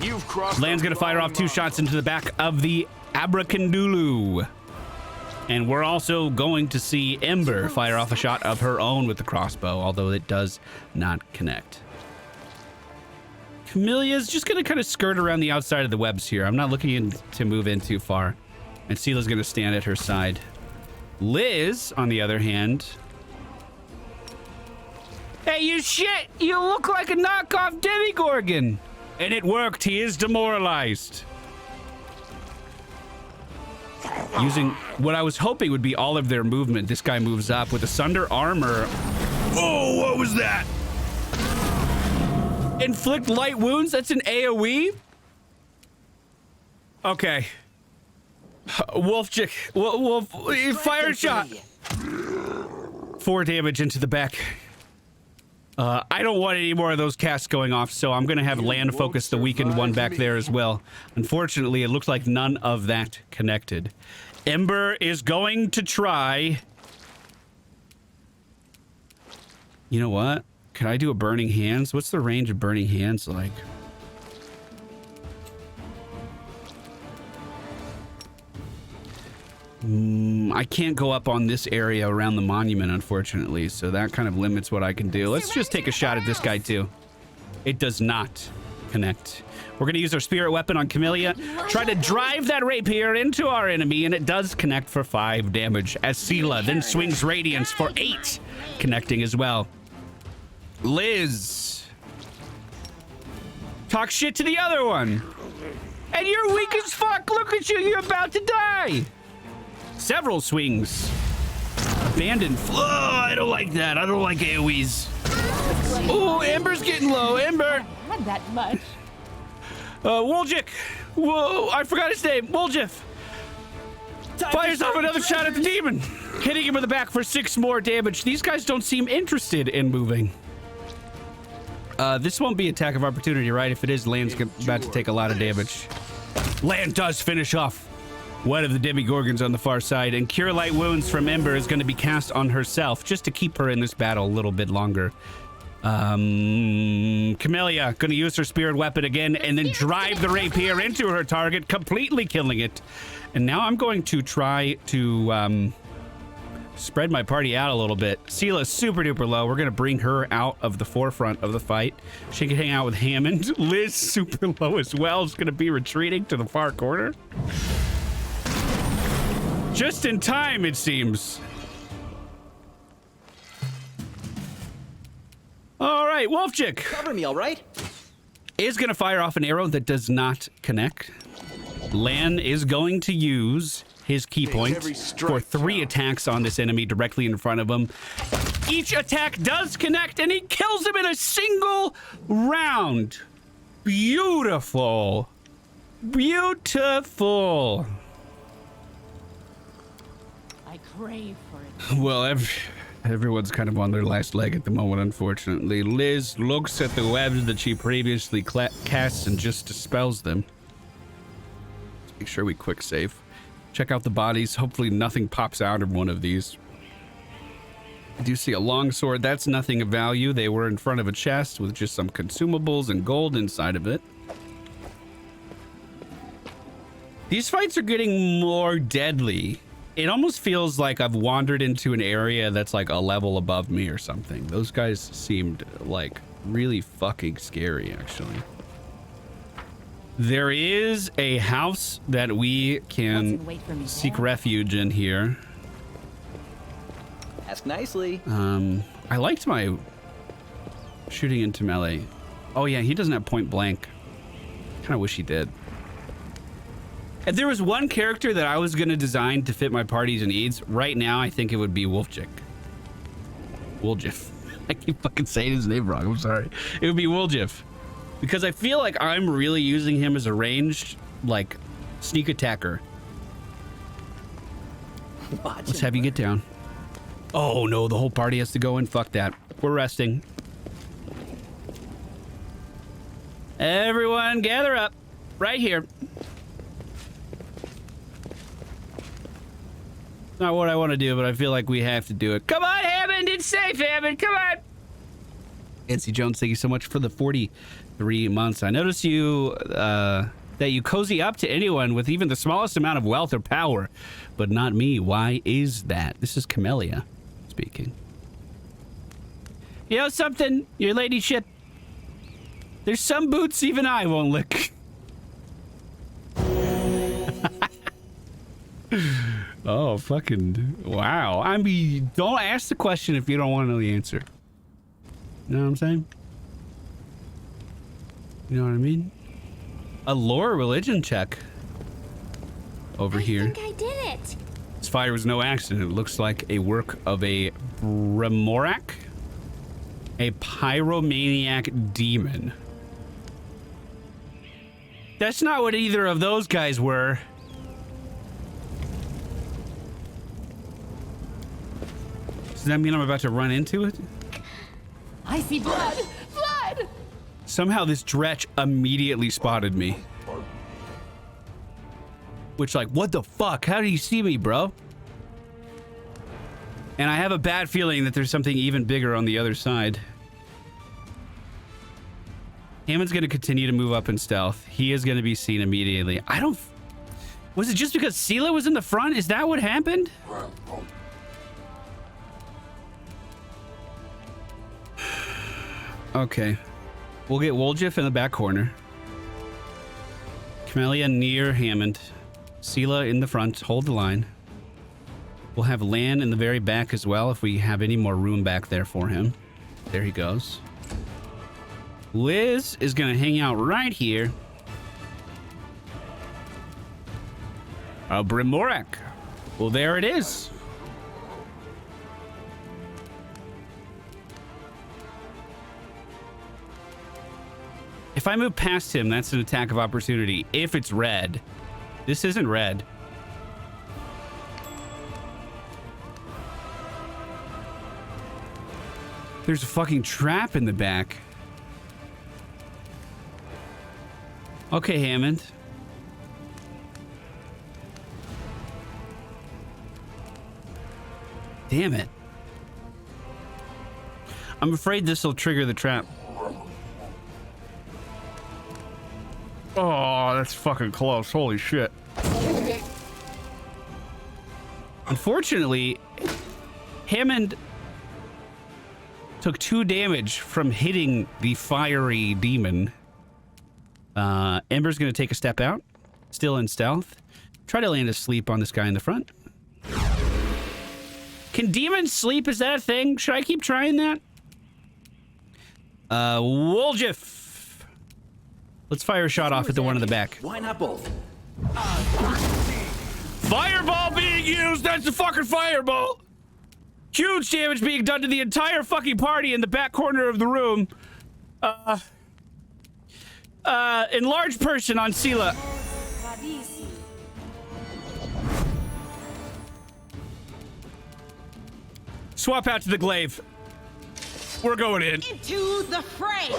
You've crossed. Land's gonna fire off 2 shots into the back of the Abracandulu. And we're also going to see Ember fire off a shot of her own with the crossbow, although it does not connect. Camelia's just gonna kind of skirt around the outside of the webs here. I'm not looking to move in too far. And Seelah's gonna stand at her side. Liz, on the other hand... Hey, you shit! You look like a knockoff Demigorgon! And it worked. He is demoralized. Using what I was hoping would be all of their movement, this guy moves up with Asunder armor. Oh, what was that? Inflict light wounds? That's an AoE? Okay. Wolf, fire a shot. 4 damage into the back. I don't want any more of those casts going off, so I'm gonna have land focus the weakened one back there as well. Unfortunately, it looks like none of that connected. Ember is going to try. You know what? Can I do a Burning Hands? What's the range of Burning Hands like? I can't go up on this area around the monument, unfortunately, so that kind of limits what I can do. Let's just take a shot at this guy, too. It does not connect. We're going to use our spirit weapon on Camellia. Try to drive that rapier into our enemy, and it does connect for 5 damage, as Seelah then swings Radiance for 8, connecting as well. Liz. Talk shit to the other one. And you're weak as fuck. Look at you. You're about to die. Several swings. Abandoned flow. I don't like that. I don't like AoEs. Oh, Ember's getting low. Ember. Not that much. Woljik. Whoa, I forgot his name. Woljif. Fires off another shot at the demon. Hitting him in the back for 6 more damage. These guys don't seem interested in moving. This won't be attack of opportunity, right? If it is, Land's about to take a lot of damage. Land does finish off one of the Demigorgons on the far side, and Cure Light Wounds from Ember is going to be cast on herself just to keep her in this battle a little bit longer. Camellia going to use her spirit weapon again and then drive the rapier into her target, completely killing it. And now I'm going to try to spread my party out a little bit. Seelah's super duper low. We're going to bring her out of the forefront of the fight. She can hang out with Hammond. Liz super low as well. Is going to be retreating to the far corner. Just in time, it seems. All right, Wolfchick. Cover me, all right? Is going to fire off an arrow that does not connect. Lan is going to use his key point for 3 attacks on this enemy directly in front of him. Each attack does connect, and he kills him in a single round. Beautiful. Beautiful. I crave for it. Well, everyone's kind of on their last leg at the moment, unfortunately. Liz looks at the webs that she previously casts and just dispels them. Let's make sure we quick save. Check out the bodies. Hopefully nothing pops out of one of these. I do see a longsword. That's nothing of value. They were in front of a chest with just some consumables and gold inside of it. These fights are getting more deadly. It almost feels like I've wandered into an area that's like a level above me or something. Those guys seemed like really fucking scary, actually. There is a house that we can seek refuge in here. Ask nicely. I liked my shooting into melee. Oh yeah, he doesn't have point blank. Kind of wish he did. If there was one character that I was going to design to fit my party's needs, right now I think it would be Woljif. I keep fucking saying his name wrong. I'm sorry. It would be Woljif. Because I feel like I'm really using him as a ranged, like, sneak attacker. Let's have you get down. Oh no, the whole party has to go in. Fuck that. We're resting. Everyone gather up. Right here. Not what I want to do, but I feel like we have to do it. Come on, Hammond! It's safe, Hammond! Come on! Nancy Jones, thank you so much for the 43 months. I notice you, that you cozy up to anyone with even the smallest amount of wealth or power, but not me. Why is that? This is Camellia speaking. You know something, your ladyship? There's some boots even I won't lick. Oh, fucking wow. I mean, don't ask the question if you don't want to know the answer. You know what I'm saying? You know what I mean? A lore religion check over here. I think I did it. This fire was no accident. It looks like a work of a Remorak, a pyromaniac demon. That's not what either of those guys were. Does that mean I'm about to run into it? I see blood! Blood! Somehow this dretch immediately spotted me. Which, like, what the fuck? How did he see me, bro? And I have a bad feeling that there's something even bigger on the other side. Hammond's going to continue to move up in stealth. He is going to be seen immediately. I don't... Was it just because Seelah was in the front? Is that what happened? Okay. We'll get Woljif in the back corner. Camellia near Hammond. Seelah in the front. Hold the line. We'll have Lan in the very back as well if we have any more room back there for him. There he goes. Liz is going to hang out right here. Brimorak. Well, there it is. If I move past him, that's an attack of opportunity. If it's red. This isn't red. There's a fucking trap in the back. Okay, Hammond. Damn it. I'm afraid this will trigger the trap. Oh, that's fucking close. Holy shit. Unfortunately, Hammond took 2 damage from hitting the fiery demon. Ember's gonna take a step out, still in stealth. Try to land a sleep on this guy in the front. Can demons sleep? Is that a thing? Should I keep trying that? Woljif. Let's fire a shot off at the one in the back. Why not both? Fireball being used! That's a fucking fireball! Huge damage being done to the entire fucking party in the back corner of the room. Enlarged person on Seelah. Swap out to the glaive. We're going in. Into the fray!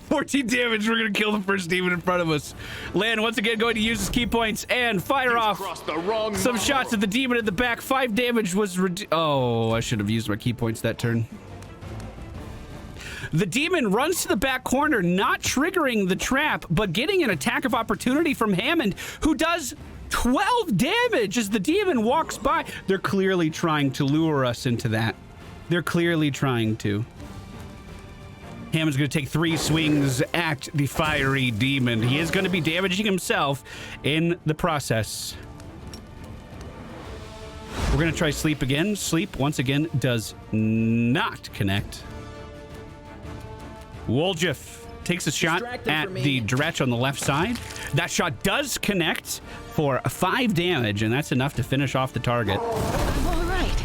14 damage. We're gonna kill the first demon in front of us. Lan once again going to use his key points and fire off some shots at the demon at the back. 5 damage was oh, I should have used my key points that turn. The demon runs to the back corner, not triggering the trap, but getting an attack of opportunity from Hammond, who does 12 damage as the demon walks by. They're clearly trying to lure us into that. They're clearly trying to. Hammond's going to take 3 swings at the fiery demon. He is going to be damaging himself in the process. We're going to try sleep again. Sleep, once again, does not connect. Woljif takes a shot at the dretch on the left side. That shot does connect for 5 damage, and that's enough to finish off the target. I'm all right.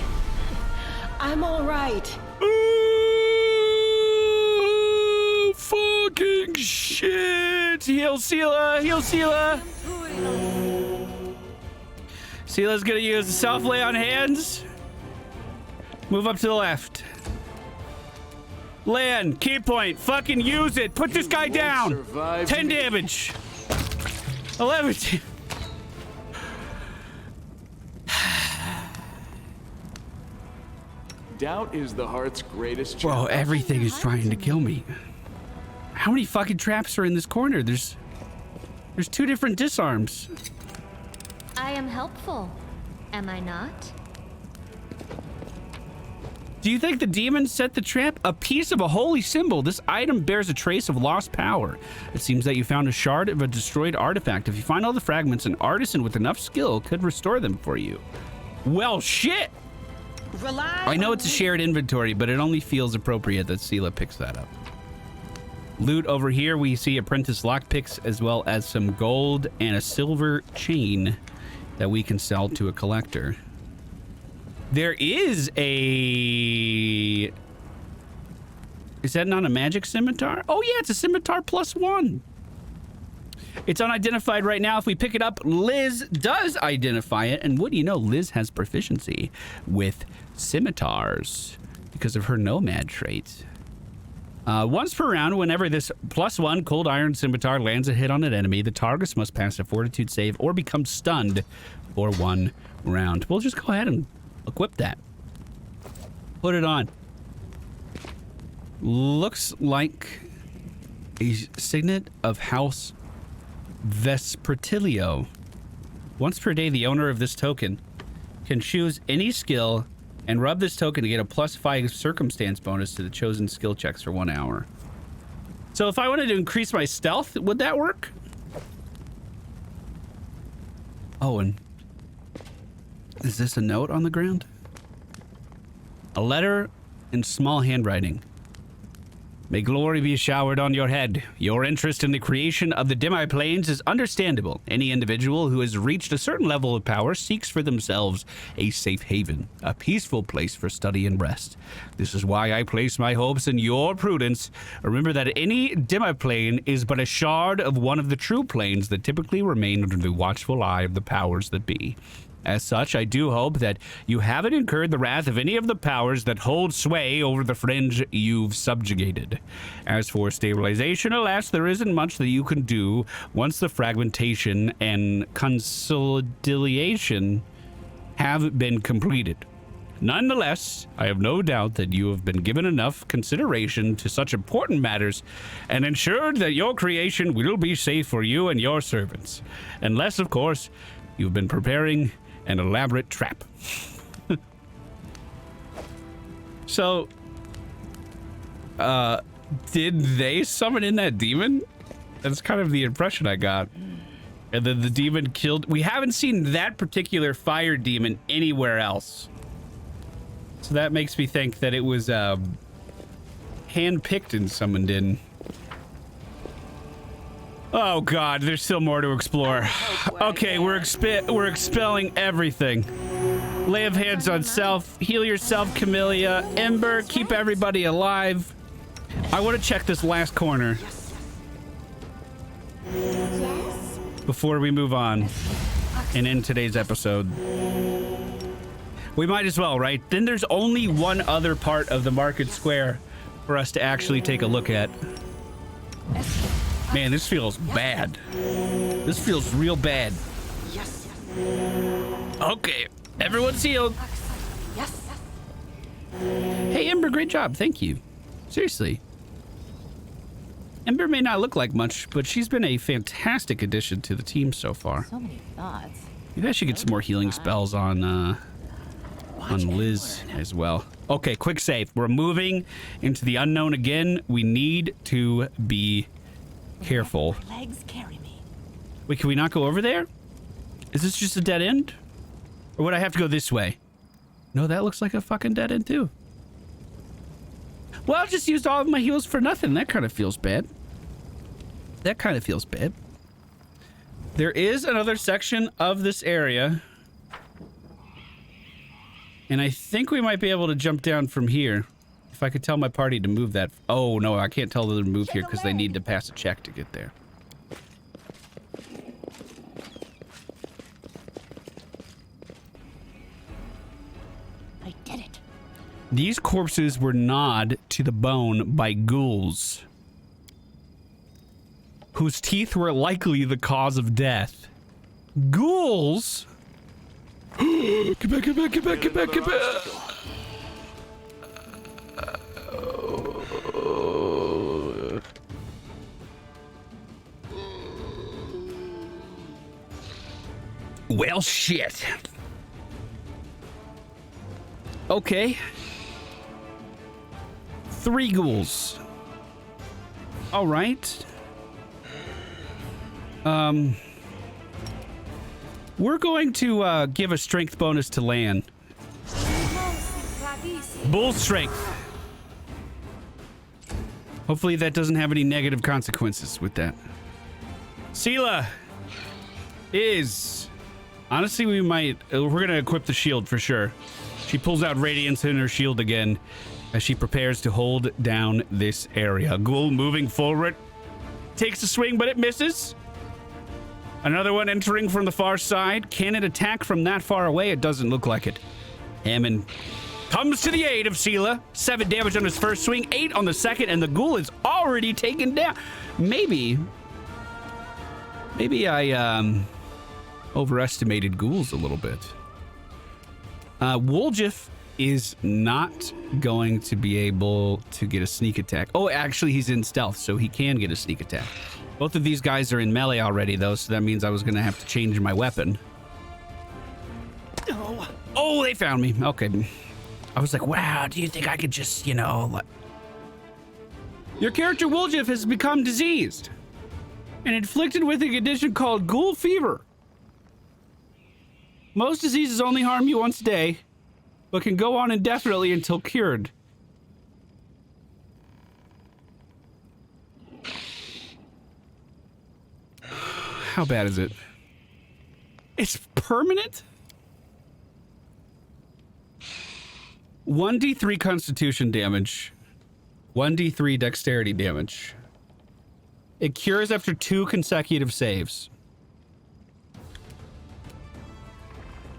I'm all right. Fucking shit! Heal Seelah! Heal Seelah! Seelah's gonna use the self lay on hands. Move up to the left. Lan, key point. Fucking use it. Put this guy down. 10 damage. 11. Doubt is the heart's greatest Bro, challenge. everything is trying to kill me. How many fucking traps are in this corner? There's 2 different disarms. I am helpful, am I not? Do you think the demon set the trap? A piece of a holy symbol. This item bears a trace of lost power. It seems that you found a shard of a destroyed artifact. If you find all the fragments, an artisan with enough skill could restore them for you. Well, shit! I know it's a shared inventory, but it only feels appropriate that Seelah picks that up. Loot over here, we see apprentice lockpicks as well as some gold and a silver chain that we can sell to a collector. There is a... Is that not a magic scimitar? Oh yeah, it's a scimitar +1. It's unidentified right now. If we pick it up, Liz does identify it. And what do you know? Liz has proficiency with scimitars because of her nomad trait. Once per round, whenever this +1 cold iron scimitar lands a hit on an enemy, the target must pass a fortitude save or become stunned for 1 round. We'll just go ahead and equip that. Put it on. Looks like a signet of House Vespertilio. Once per day, the owner of this token can choose any skill and rub this token to get a +5 circumstance bonus to the chosen skill checks for 1 hour. So if I wanted to increase my stealth, would that work? Oh, and is this a note on the ground? A letter in small handwriting. May glory be showered on your head. Your interest in the creation of the demi-planes is understandable. Any individual who has reached a certain level of power seeks for themselves a safe haven, a peaceful place for study and rest. This is why I place my hopes in your prudence. Remember that any demi-plane is but a shard of one of the true planes that typically remain under the watchful eye of the powers that be. As such, I do hope that you haven't incurred the wrath of any of the powers that hold sway over the fringe you've subjugated. As for stabilization, alas, there isn't much that you can do once the fragmentation and consolidation have been completed. Nonetheless, I have no doubt that you have been given enough consideration to such important matters and ensured that your creation will be safe for you and your servants. Unless, of course, you've been preparing an elaborate trap. So, did they summon in that demon? That's kind of the impression I got. And then the demon killed... We haven't seen that particular fire demon anywhere else. So that makes me think that it was hand-picked and summoned in. Oh god, there's still more to explore. Okay, we're expelling everything. Lay of hands on self, heal yourself, Camellia, Ember, keep everybody alive. I want to check this last corner before we move on and end today's episode. We might as well, right? Then there's only one other part of the market square for us to actually take a look at. Man, this feels bad. This feels real bad. Okay, everyone's healed. Hey, Ember, great job. Thank you. Seriously. Ember may not look like much, but she's been a fantastic addition to the team so far. So many thoughts. Maybe I should get some more healing spells on Liz as well. Okay, quick save. We're moving into the unknown again. We need to be careful. Legs carry me. Wait, can we not go over there? Is this just a dead end? Or would I have to go this way? No, that looks like a fucking dead end too. Well, I just used all of my heals for nothing. That kind of feels bad. That kind of feels bad. There is another section of this area. And I think we might be able to jump down from here. If I could tell my party to move that. Oh, no, I can't tell them to move here because they need to pass a check to get there. I did it. These corpses were gnawed to the bone by ghouls, whose teeth were likely the cause of death. Ghouls? Get back, get back, get back, get back, get back. Well, shit. Okay. 3 ghouls. All right. We're going to give a strength bonus to Lan. Bull strength. Hopefully that doesn't have any negative consequences with that. Seelah is... Honestly, we might... We're going to equip the shield for sure. She pulls out Radiance in her shield again as she prepares to hold down this area. Ghoul moving forward. Takes a swing, but it misses. Another one entering from the far side. Can it attack from that far away? It doesn't look like it. Hammond comes to the aid of Seelah. 7 damage on his first swing, 8 on the second, and the ghoul is already taken down. Maybe I overestimated ghouls a little bit. Woljif is not going to be able to get a sneak attack. Oh, actually, he's in stealth, so he can get a sneak attack. Both of these guys are in melee already, though, so that means I was going to have to change my weapon. Oh, they found me. Okay. I was like, wow, do you think I could just, you know... Your character, Woljif, has become diseased and inflicted with a condition called ghoul fever. Most diseases only harm you once a day, but can go on indefinitely until cured. How bad is it? It's permanent? 1d3 constitution damage. 1d3 dexterity damage. It cures after 2 consecutive saves.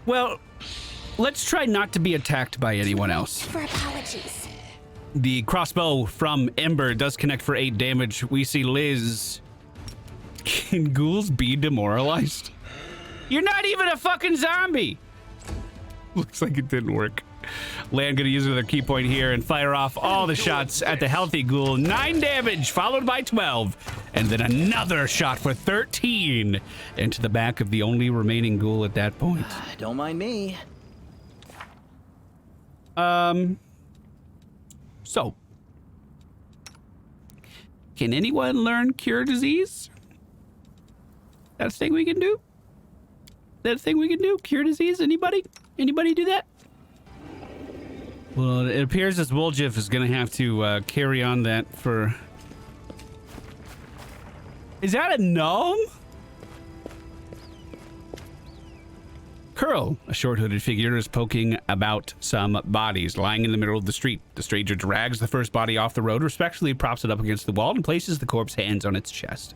Well, let's try not to be attacked by anyone else. For apologies. The crossbow from Ember does connect for 8 damage. We see Liz. Can ghouls be demoralized? You're not even a fucking zombie! Looks like it didn't work. Lan gonna use another key point here and fire off all the shots at the healthy ghoul. 9 damage, followed by 12. And then another shot for 13 into the back of the only remaining ghoul at that point. Don't mind me. So. Can anyone learn cure disease? That's a thing we can do? That a thing we can do? Cure disease? Anybody? Anybody do that? Well, it appears as Woljif is going to have to carry on that for... Is that a gnome? Curl, a short-hooded figure, is poking about some bodies lying in the middle of the street. The stranger drags the first body off the road, respectfully props it up against the wall, and places the corpse's hands on its chest.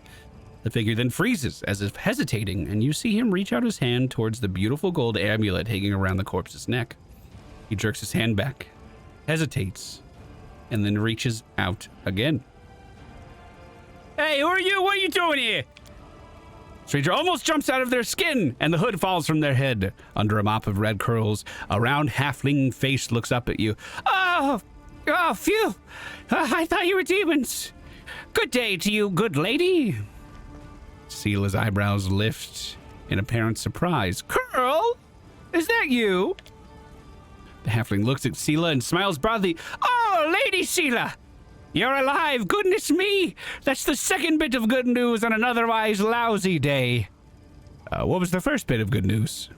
The figure then freezes, as if hesitating, and you see him reach out his hand towards the beautiful gold amulet hanging around the corpse's neck. He jerks his hand back, hesitates, and then reaches out again. Hey, who are you? What are you doing here? Stranger almost jumps out of their skin, and the hood falls from their head. Under a mop of red curls, a round halfling face looks up at you. Oh, phew. I thought you were demons. Good day to you, good lady. Seelah's eyebrows lift in apparent surprise. Curl? Is that you? The halfling looks at Seelah and smiles broadly. Oh, Lady Seelah! You're alive! Goodness me! That's the second bit of good news on an otherwise lousy day. What was the first bit of good news?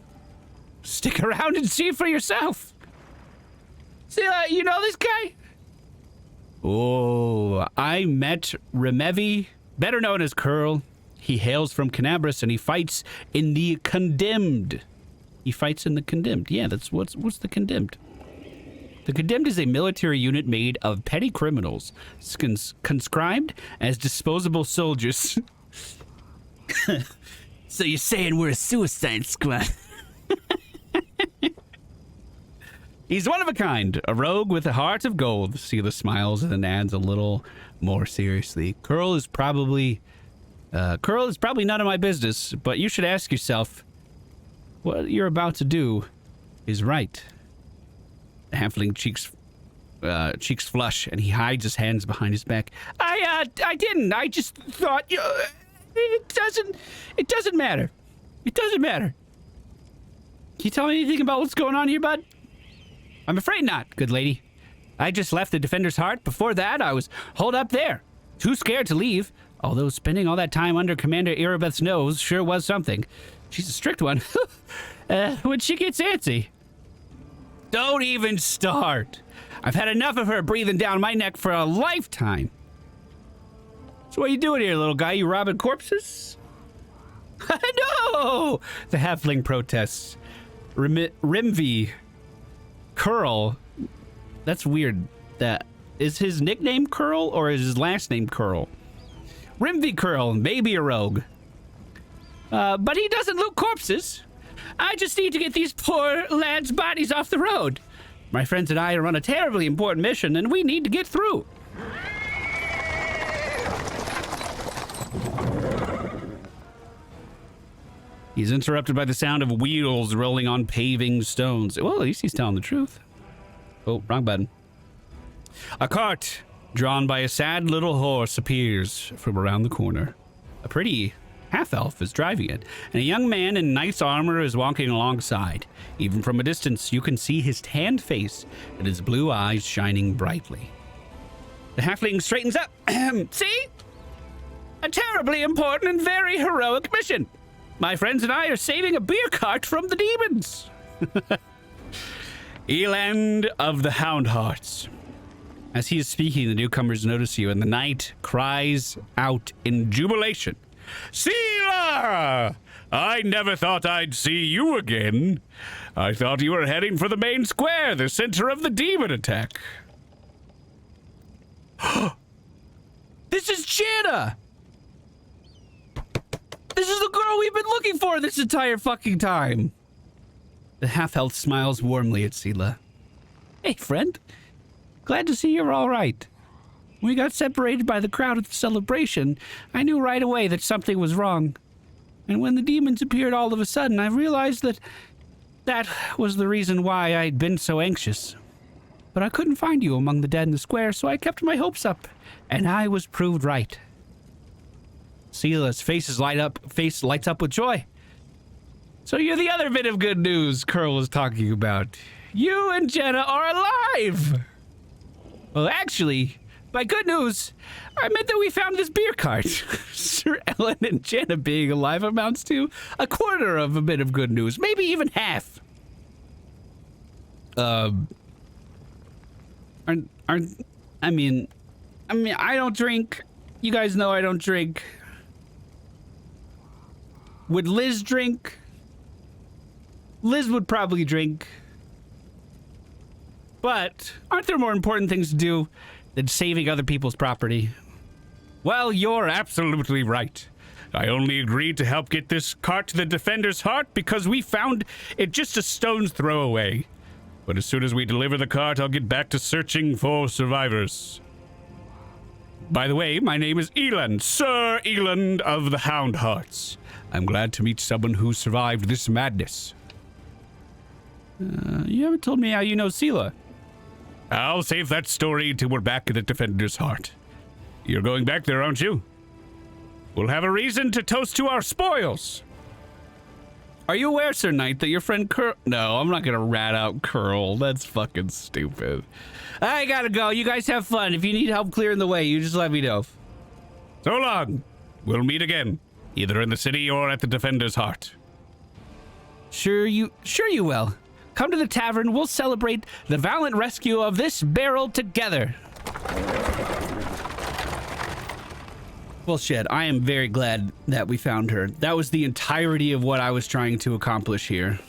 Stick around and see for yourself. Seelah, you know this guy? Oh, I met Remevi, better known as Curl. He hails from Canabris and he fights in the Condemned. He fights in the Condemned. Yeah, that's what's the Condemned. The Condemned is a military unit made of petty criminals, conscribed as disposable soldiers. So you're saying we're a suicide squad? He's one of a kind, a rogue with a heart of gold. Seelah smiles and then adds a little more seriously. Curl is probably none of my business, but you should ask yourself, what you're about to do is right. The halfling cheeks flush, and he hides his hands behind his back. I didn't. I just thought it doesn't matter. It doesn't matter. Can you tell me anything about what's going on here, bud? I'm afraid not, good lady. I just left the Defender's Heart. Before that, I was holed up there, too scared to leave. Although spending all that time under Commander Erebeth's nose sure was something. She's a strict one. When she gets antsy. Don't even start. I've had enough of her breathing down my neck for a lifetime. So what are you doing here, little guy? You robbing corpses? No! The halfling protests. Rimvi. Curl. That's weird. That is his nickname Curl or is his last name Curl? Rimvi Curl, maybe a rogue. But he doesn't loot corpses. I just need to get these poor lads' bodies off the road. My friends and I are on a terribly important mission, and we need to get through. He's interrupted by the sound of wheels rolling on paving stones. Well, at least he's telling the truth. Oh, wrong button. A cart drawn by a sad little horse appears from around the corner. A pretty half-elf is driving it, and a young man in nice armor is walking alongside. Even from a distance, you can see his tanned face and his blue eyes shining brightly. The halfling straightens up. See? A terribly important and very heroic mission. My friends and I are saving a beer cart from the demons. Elan of the Hound Hearts. As he is speaking, the newcomers notice you, and the knight cries out in jubilation. Seelah! I never thought I'd see you again. I thought you were heading for the main square, the center of the demon attack. This is Jana! This is the girl we've been looking for this entire fucking time. The half-elf smiles warmly at Seelah. Hey, friend. Glad to see you're all right. When we got separated by the crowd at the celebration, I knew right away that something was wrong. And when the demons appeared all of a sudden, I realized that that was the reason why I'd been so anxious. But I couldn't find you among the dead in the square, so I kept my hopes up, and I was proved right. Seelah's face lights up with joy. So you're the other bit of good news Curl was talking about. You and Jenna are alive! Well, actually, by good news, I meant that we found this beer cart. Sir Ellen and Jenna being alive amounts to a quarter of a bit of good news, maybe even half. I mean, I don't drink. You guys know I don't drink. Would Liz drink? Liz would probably drink. But aren't there more important things to do than saving other people's property? Well, you're absolutely right. I only agreed to help get this cart to the Defender's Heart because we found it just a stone's throw away. But as soon as we deliver the cart, I'll get back to searching for survivors. By the way, my name is Elan, Sir Elan of the Hound Hearts. I'm glad to meet someone who survived this madness. You haven't told me how you know Seelah. I'll save that story till we're back at the Defender's Heart. You're going back there, aren't you? We'll have a reason to toast to our spoils. Are you aware, Sir Knight, that your friend Curl... No, I'm not gonna rat out Curl. That's fucking stupid. I gotta go. You guys have fun. If you need help clearing the way, you just let me know. So long. We'll meet again, either in the city or at the Defender's Heart. Sure you will. Come to the tavern. We'll celebrate the valiant rescue of this barrel together. Well, shit, I am very glad that we found her. That was the entirety of what I was trying to accomplish here.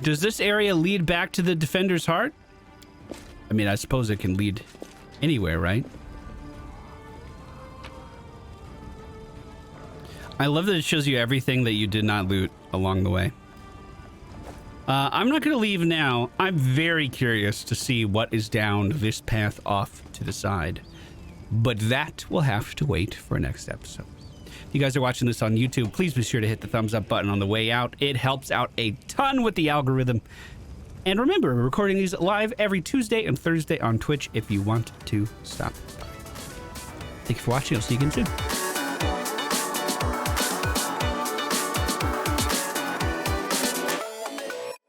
Does this area lead back to the Defender's Heart? I mean, I suppose it can lead anywhere, right? I love that it shows you everything that you did not loot along the way. I'm not going to leave now. I'm very curious to see what is down this path off to the side. But that will have to wait for next episode. If you guys are watching this on YouTube, please be sure to hit the thumbs up button on the way out. It helps out a ton with the algorithm. And remember, we're recording these live every Tuesday and Thursday on Twitch if you want to stop by. Thank you for watching. I'll see you again soon.